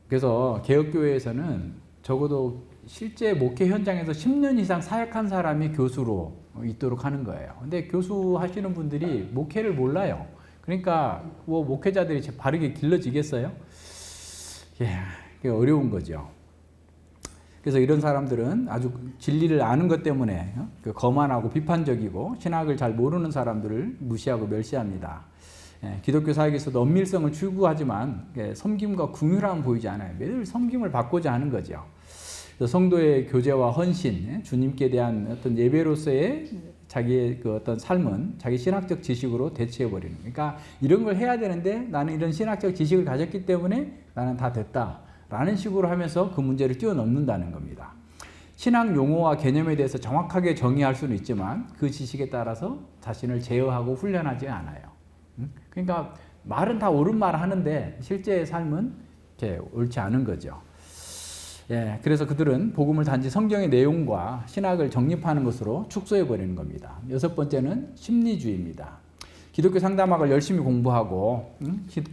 그래서 개혁교회에서는 적어도 실제 목회 현장에서 10년 이상 사역한 사람이 교수로 있도록 하는 거예요. 근데 교수 하시는 분들이 목회를 몰라요. 그러니까 뭐 목회자들이 바르게 길러지겠어요? 예, 그게 어려운 거죠. 그래서 이런 사람들은 아주 진리를 아는 것 때문에 거만하고 비판적이고 신학을 잘 모르는 사람들을 무시하고 멸시합니다. 기독교 사역에서도 엄밀성을 추구하지만 섬김과 긍휼함은 보이지 않아요. 매일 섬김을 받고자 하는 거죠. 성도의 교제와 헌신, 주님께 대한 어떤 예배로서의 자기의 그 어떤 삶은 자기 신학적 지식으로 대체해 버리는. 그러니까 이런 걸 해야 되는데 나는 이런 신학적 지식을 가졌기 때문에 나는 다 됐다라는 식으로 하면서 그 문제를 뛰어넘는다는 겁니다. 신학 용어와 개념에 대해서 정확하게 정의할 수는 있지만 그 지식에 따라서 자신을 제어하고 훈련하지 않아요. 그러니까 말은 다 옳은 말 하는데 실제의 삶은 이렇게 옳지 않은 거죠. 예, 그래서 그들은 복음을 단지 성경의 내용과 신학을 정립하는 것으로 축소해 버리는 겁니다. 여섯 번째는 심리주의입니다. 기독교 상담학을 열심히 공부하고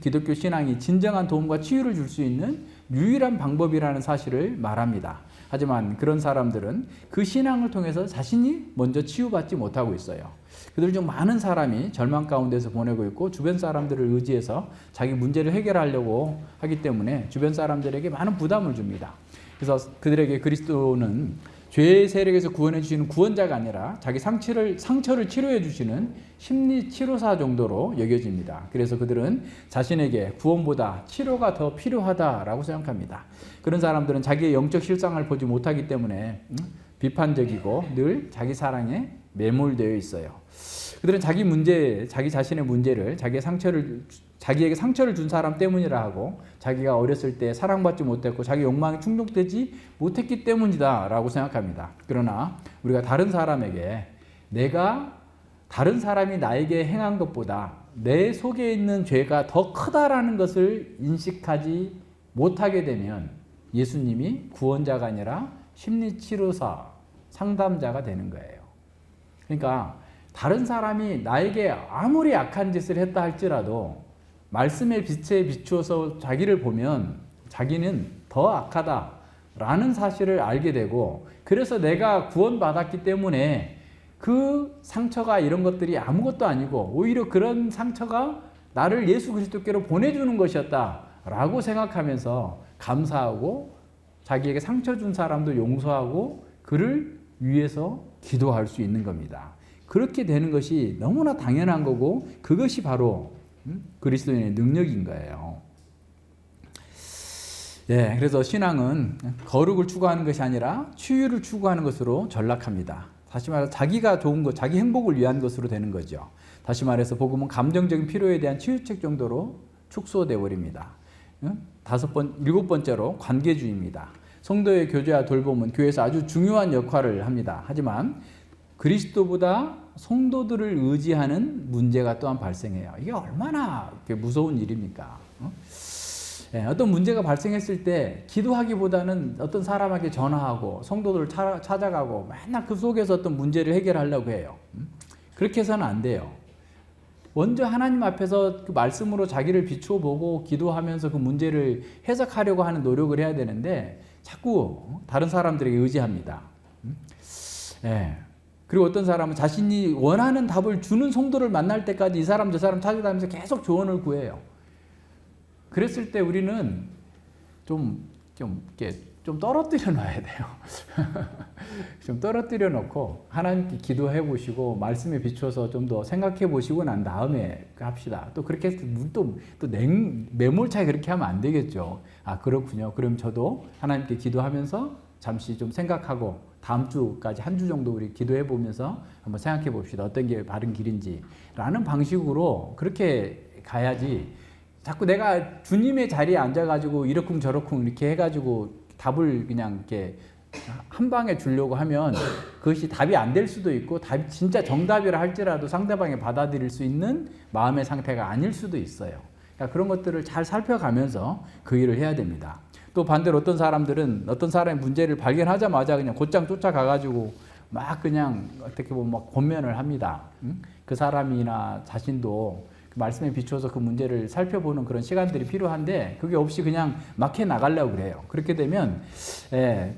기독교 신앙이 진정한 도움과 치유를 줄 수 있는 유일한 방법이라는 사실을 말합니다. 하지만 그런 사람들은 그 신앙을 통해서 자신이 먼저 치유받지 못하고 있어요. 그들 중 많은 사람이 절망 가운데서 보내고 있고 주변 사람들을 의지해서 자기 문제를 해결하려고 하기 때문에 주변 사람들에게 많은 부담을 줍니다. 그래서 그들에게 그리스도는 죄의 세력에서 구원해 주시는 구원자가 아니라 자기 상처를 치료해 주시는 심리 치료사 정도로 여겨집니다. 그래서 그들은 자신에게 구원보다 치료가 더 필요하다라고 생각합니다. 그런 사람들은 자기의 영적 실상을 보지 못하기 때문에 비판적이고 늘 자기 사랑에 매몰되어 있어요. 그들은 자기 문제, 자기 자신의 문제를 자기에게 상처를 준 사람 때문이라 하고 자기가 어렸을 때 사랑받지 못했고 자기 욕망이 충족되지 못했기 때문이다 라고 생각합니다. 그러나 우리가 다른 사람이 나에게 행한 것보다 내 속에 있는 죄가 더 크다라는 것을 인식하지 못하게 되면 예수님이 구원자가 아니라 심리치료사, 상담자가 되는 거예요. 그러니까 다른 사람이 나에게 아무리 악한 짓을 했다 할지라도 말씀의 빛에 비추어서 자기를 보면 자기는 더 악하다라는 사실을 알게 되고 그래서 내가 구원받았기 때문에 그 상처가 이런 것들이 아무것도 아니고 오히려 그런 상처가 나를 예수 그리스도께로 보내주는 것이었다라고 생각하면서 감사하고 자기에게 상처 준 사람도 용서하고 그를 위해서 기도할 수 있는 겁니다. 그렇게 되는 것이 너무나 당연한 거고 그것이 바로 그리스도인의 능력인 거예요. 예, 그래서 신앙은 거룩을 추구하는 것이 아니라 치유를 추구하는 것으로 전락합니다. 다시 말해서 자기가 좋은 것, 자기 행복을 위한 것으로 되는 거죠. 다시 말해서 복음은 감정적인 필요에 대한 치유책 정도로 축소되어 버립니다. 일곱 번째로 관계주의입니다. 성도의 교제와 돌봄은 교회에서 아주 중요한 역할을 합니다. 하지만 그리스도보다 성도들을 의지하는 문제가 또한 발생해요. 이게 얼마나 무서운 일입니까? 어떤 문제가 발생했을 때 기도하기보다는 어떤 사람에게 전화하고 성도들을 찾아가고 맨날 그 속에서 어떤 문제를 해결하려고 해요. 그렇게 해서는 안 돼요. 먼저 하나님 앞에서 그 말씀으로 자기를 비추어 보고 기도하면서 그 문제를 해석하려고 하는 노력을 해야 되는데 자꾸 다른 사람들에게 의지합니다. 그리고 어떤 사람은 자신이 원하는 답을 주는 성도를 만날 때까지 이 사람 저 사람 찾아다니면서 계속 조언을 구해요. 그랬을 때 우리는 좀 떨어뜨려 놔야 돼요. 좀 떨어뜨려 놓고 하나님께 기도해 보시고 말씀에 비춰서 좀 더 생각해 보시고 난 다음에 합시다. 또 그렇게 해서 또 매몰차게 그렇게 하면 안 되겠죠. 아, 그렇군요. 그럼 저도 하나님께 기도하면서 잠시 좀 생각하고 다음 주까지 한 주 정도 우리 기도해 보면서 한번 생각해 봅시다. 어떤 게 바른 길인지 라는 방식으로 그렇게 가야지 자꾸 내가 주님의 자리에 앉아가지고 이러쿵 저러쿵 이렇게 해가지고 답을 그냥 이렇게 한 방에 주려고 하면 그것이 답이 안 될 수도 있고 답이 진짜 정답이라 할지라도 상대방이 받아들일 수 있는 마음의 상태가 아닐 수도 있어요. 그러니까 그런 것들을 잘 살펴가면서 그 일을 해야 됩니다. 또 반대로 어떤 사람들은 어떤 사람의 문제를 발견하자마자 그냥 곧장 쫓아가가지고 막 그냥 어떻게 보면 막 권면을 합니다. 그 사람이나 자신도 말씀에 비추어서 그 문제를 살펴보는 그런 시간들이 필요한데 그게 없이 그냥 막 해 나가려고 그래요. 그렇게 되면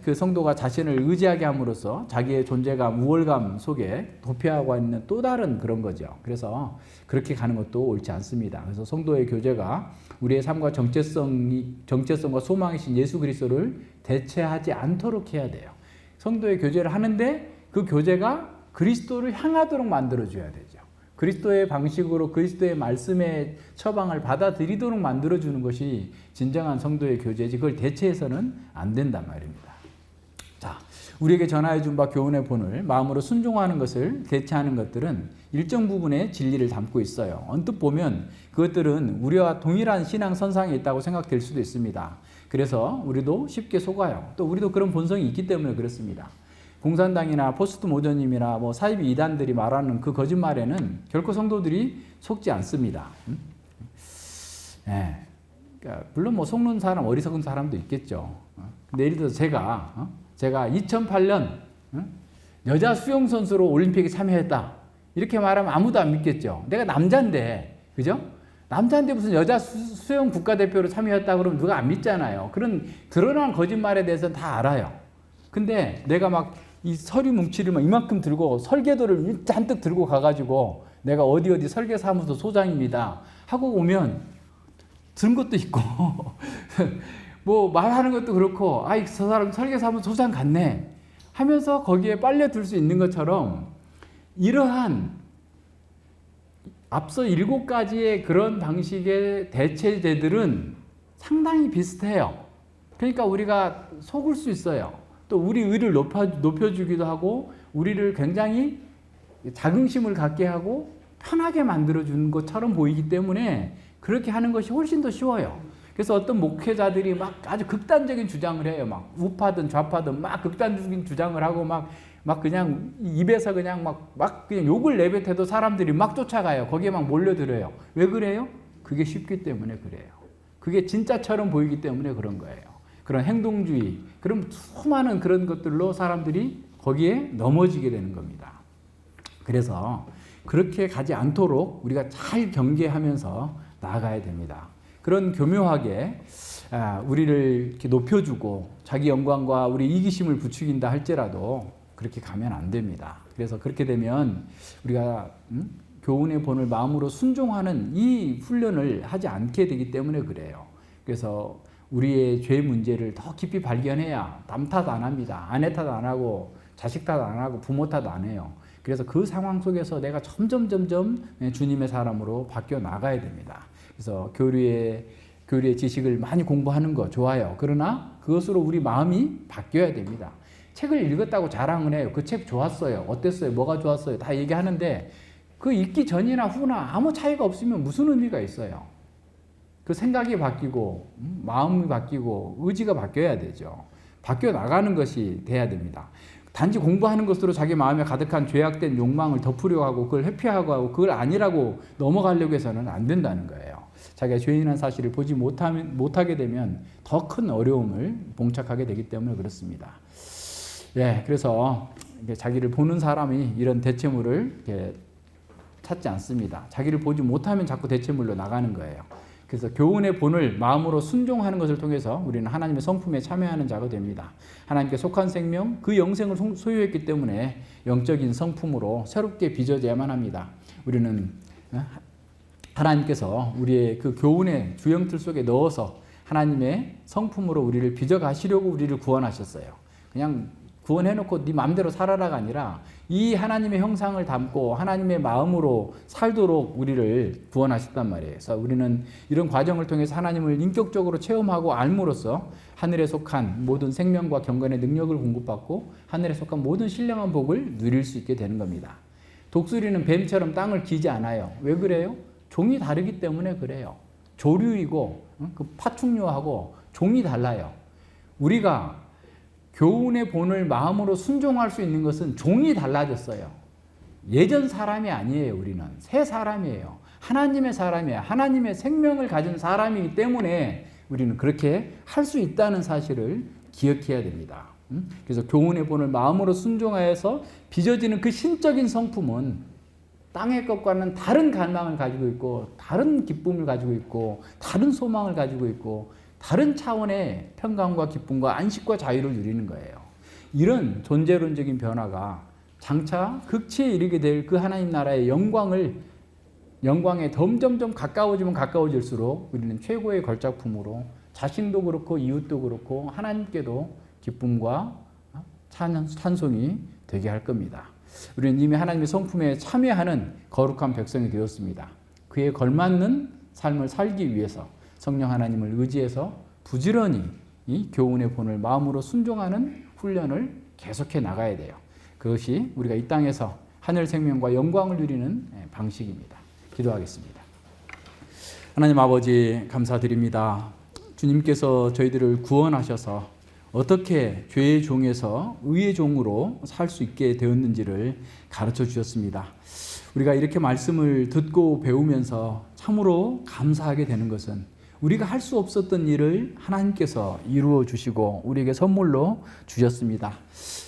그 성도가 자신을 의지하게 함으로써 자기의 존재감, 우월감 속에 도피하고 있는 또 다른 그런 거죠. 그래서 그렇게 가는 것도 옳지 않습니다. 그래서 성도의 교제가 우리의 삶과 정체성과 소망이신 예수 그리스도를 대체하지 않도록 해야 돼요. 성도의 교제를 하는데 그 교제가 그리스도를 향하도록 만들어줘야 되죠. 그리스도의 방식으로 그리스도의 말씀의 처방을 받아들이도록 만들어주는 것이 진정한 성도의 교제지 그걸 대체해서는 안 된단 말입니다. 자, 우리에게 전하여 준 바 교훈의 본을 마음으로 순종하는 것을 대체하는 것들은 일정 부분의 진리를 담고 있어요. 언뜻 보면 그것들은 우리와 동일한 신앙 선상에 있다고 생각될 수도 있습니다. 그래서 우리도 쉽게 속아요. 또 우리도 그런 본성이 있기 때문에 그렇습니다. 공산당이나 포스트 모더니즘이나 사이비 이단들이 말하는 그 거짓말에는 결코 성도들이 속지 않습니다. 그러니까 물론 속는 사람, 어리석은 사람도 있겠죠. 근데 예를 들어서 제가 2008년 여자 수영 선수로 올림픽에 참여했다 이렇게 말하면 아무도 안 믿겠죠. 내가 남자인데, 그죠? 남자인데 무슨 여자 수영 국가대표로 참여했다 그러면 누가 안 믿잖아요. 그런 드러난 거짓말에 대해서는 다 알아요. 근데 내가 막 이 서류 뭉치를 막 이만큼 들고 설계도를 잔뜩 들고 가가지고 내가 어디 설계사무소 소장입니다 하고 오면 든 것도 있고 뭐 말하는 것도 그렇고 아이 저 사람 설계사무소 소장 같네 하면서 거기에 빨려들 수 있는 것처럼 이러한 앞서 7가지의 그런 방식의 대체제들은 상당히 비슷해요. 그러니까 우리가 속을 수 있어요. 또 우리 의를 높여주기도 하고 우리를 굉장히 자긍심을 갖게 하고 편하게 만들어주는 것처럼 보이기 때문에 그렇게 하는 것이 훨씬 더 쉬워요. 그래서 어떤 목회자들이 막 아주 극단적인 주장을 해요. 막 우파든 좌파든 막 극단적인 주장을 하고 막 그냥 입에서 그냥 막 그냥 욕을 내뱉어도 사람들이 막 쫓아가요. 거기에 막 몰려들어요. 왜 그래요? 그게 쉽기 때문에 그래요. 그게 진짜처럼 보이기 때문에 그런 거예요. 그런 행동주의, 그런 수많은 그런 것들로 사람들이 거기에 넘어지게 되는 겁니다. 그래서 그렇게 가지 않도록 우리가 잘 경계하면서 나아가야 됩니다. 그런 교묘하게 우리를 이렇게 높여주고 자기 영광과 우리 이기심을 부추긴다 할지라도 그렇게 가면 안 됩니다. 그래서 그렇게 되면 우리가 교훈의 본을 마음으로 순종하는 이 훈련을 하지 않게 되기 때문에 그래요. 그래서 우리의 죄 문제를 더 깊이 발견해야 남 탓 안 합니다. 아내 탓 안 하고 자식 탓 안 하고 부모 탓 안 해요. 그래서 그 상황 속에서 내가 점점 주님의 사람으로 바뀌어 나가야 됩니다. 그래서 교리의 지식을 많이 공부하는 거 좋아요. 그러나 그것으로 우리 마음이 바뀌어야 됩니다. 책을 읽었다고 자랑을 해요. 그 책 좋았어요. 어땠어요? 뭐가 좋았어요? 다 얘기하는데 그 읽기 전이나 후나 아무 차이가 없으면 무슨 의미가 있어요? 그 생각이 바뀌고 마음이 바뀌고 의지가 바뀌어야 되죠. 바뀌어 나가는 것이 돼야 됩니다. 단지 공부하는 것으로 자기 마음에 가득한 죄악된 욕망을 덮으려고 하고 그걸 회피하고 그걸 아니라고 넘어가려고 해서는 안 된다는 거예요. 자기가 죄인이라는 사실을 보지 못하게 되면 더 큰 어려움을 봉착하게 되기 때문에 그렇습니다. 그래서 자기를 보는 사람이 이런 대체물을 찾지 않습니다. 자기를 보지 못하면 자꾸 대체물로 나가는 거예요. 그래서 교훈의 본을 마음으로 순종하는 것을 통해서 우리는 하나님의 성품에 참여하는 자가 됩니다. 하나님께 속한 생명, 그 영생을 소유했기 때문에 영적인 성품으로 새롭게 빚어져야만 합니다. 우리는 하나님께서 우리의 그 교훈의 주영틀 속에 넣어서 하나님의 성품으로 우리를 빚어가시려고 우리를 구원하셨어요. 그냥 구원해놓고 네 마음대로 살아라가 아니라 이 하나님의 형상을 담고 하나님의 마음으로 살도록 우리를 구원하셨단 말이에요. 그래서 우리는 이런 과정을 통해서 하나님을 인격적으로 체험하고 알므로써 하늘에 속한 모든 생명과 경건의 능력을 공급받고 하늘에 속한 모든 신령한 복을 누릴 수 있게 되는 겁니다. 독수리는 뱀처럼 땅을 기지 않아요. 왜 그래요? 종이 다르기 때문에 그래요. 조류이고 그 파충류하고 종이 달라요. 우리가 교훈의 본을 마음으로 순종할 수 있는 것은 종이 달라졌어요. 예전 사람이 아니에요. 우리는 새 사람이에요. 하나님의 사람이에요. 하나님의 생명을 가진 사람이기 때문에 우리는 그렇게 할 수 있다는 사실을 기억해야 됩니다. 그래서 교훈의 본을 마음으로 순종하여서 빚어지는 그 신적인 성품은 땅의 것과는 다른 갈망을 가지고 있고 다른 기쁨을 가지고 있고 다른 소망을 가지고 있고 다른 차원의 평강과 기쁨과 안식과 자유를 누리는 거예요. 이런 존재론적인 변화가 장차 극치에 이르게 될 그 하나님 나라의 영광에 점점점 가까워지면 가까워질수록 우리는 최고의 걸작품으로 자신도 그렇고 이웃도 그렇고 하나님께도 기쁨과 찬송이 되게 할 겁니다. 우리는 이미 하나님의 성품에 참여하는 거룩한 백성이 되었습니다. 그에 걸맞는 삶을 살기 위해서 성령 하나님을 의지해서 부지런히 이 교훈의 본을 마음으로 순종하는 훈련을 계속해 나가야 돼요. 그것이 우리가 이 땅에서 하늘 생명과 영광을 누리는 방식입니다. 기도하겠습니다. 하나님 아버지 감사드립니다. 주님께서 저희들을 구원하셔서 어떻게 죄의 종에서 의의 종으로 살 수 있게 되었는지를 가르쳐 주셨습니다. 우리가 이렇게 말씀을 듣고 배우면서 참으로 감사하게 되는 것은 우리가 할 수 없었던 일을 하나님께서 이루어 주시고 우리에게 선물로 주셨습니다.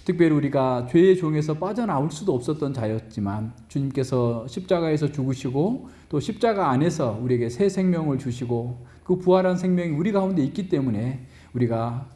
특별히 우리가 죄의 종에서 빠져나올 수도 없었던 자였지만 주님께서 십자가에서 죽으시고 또 십자가 안에서 우리에게 새 생명을 주시고 그 부활한 생명이 우리 가운데 있기 때문에 우리가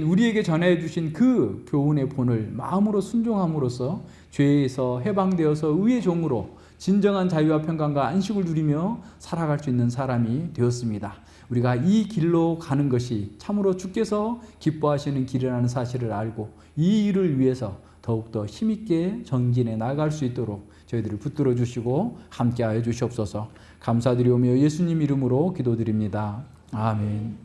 우리에게 전하여 주신 그 교훈의 본을 마음으로 순종함으로써 죄에서 해방되어서 의의 종으로 진정한 자유와 평강과 안식을 누리며 살아갈 수 있는 사람이 되었습니다. 우리가 이 길로 가는 것이 참으로 주께서 기뻐하시는 길이라는 사실을 알고 이 일을 위해서 더욱더 힘있게 전진해 나갈 수 있도록 저희들을 붙들어 주시고 함께하여 주시옵소서. 감사드리오며 예수님 이름으로 기도드립니다. 아멘.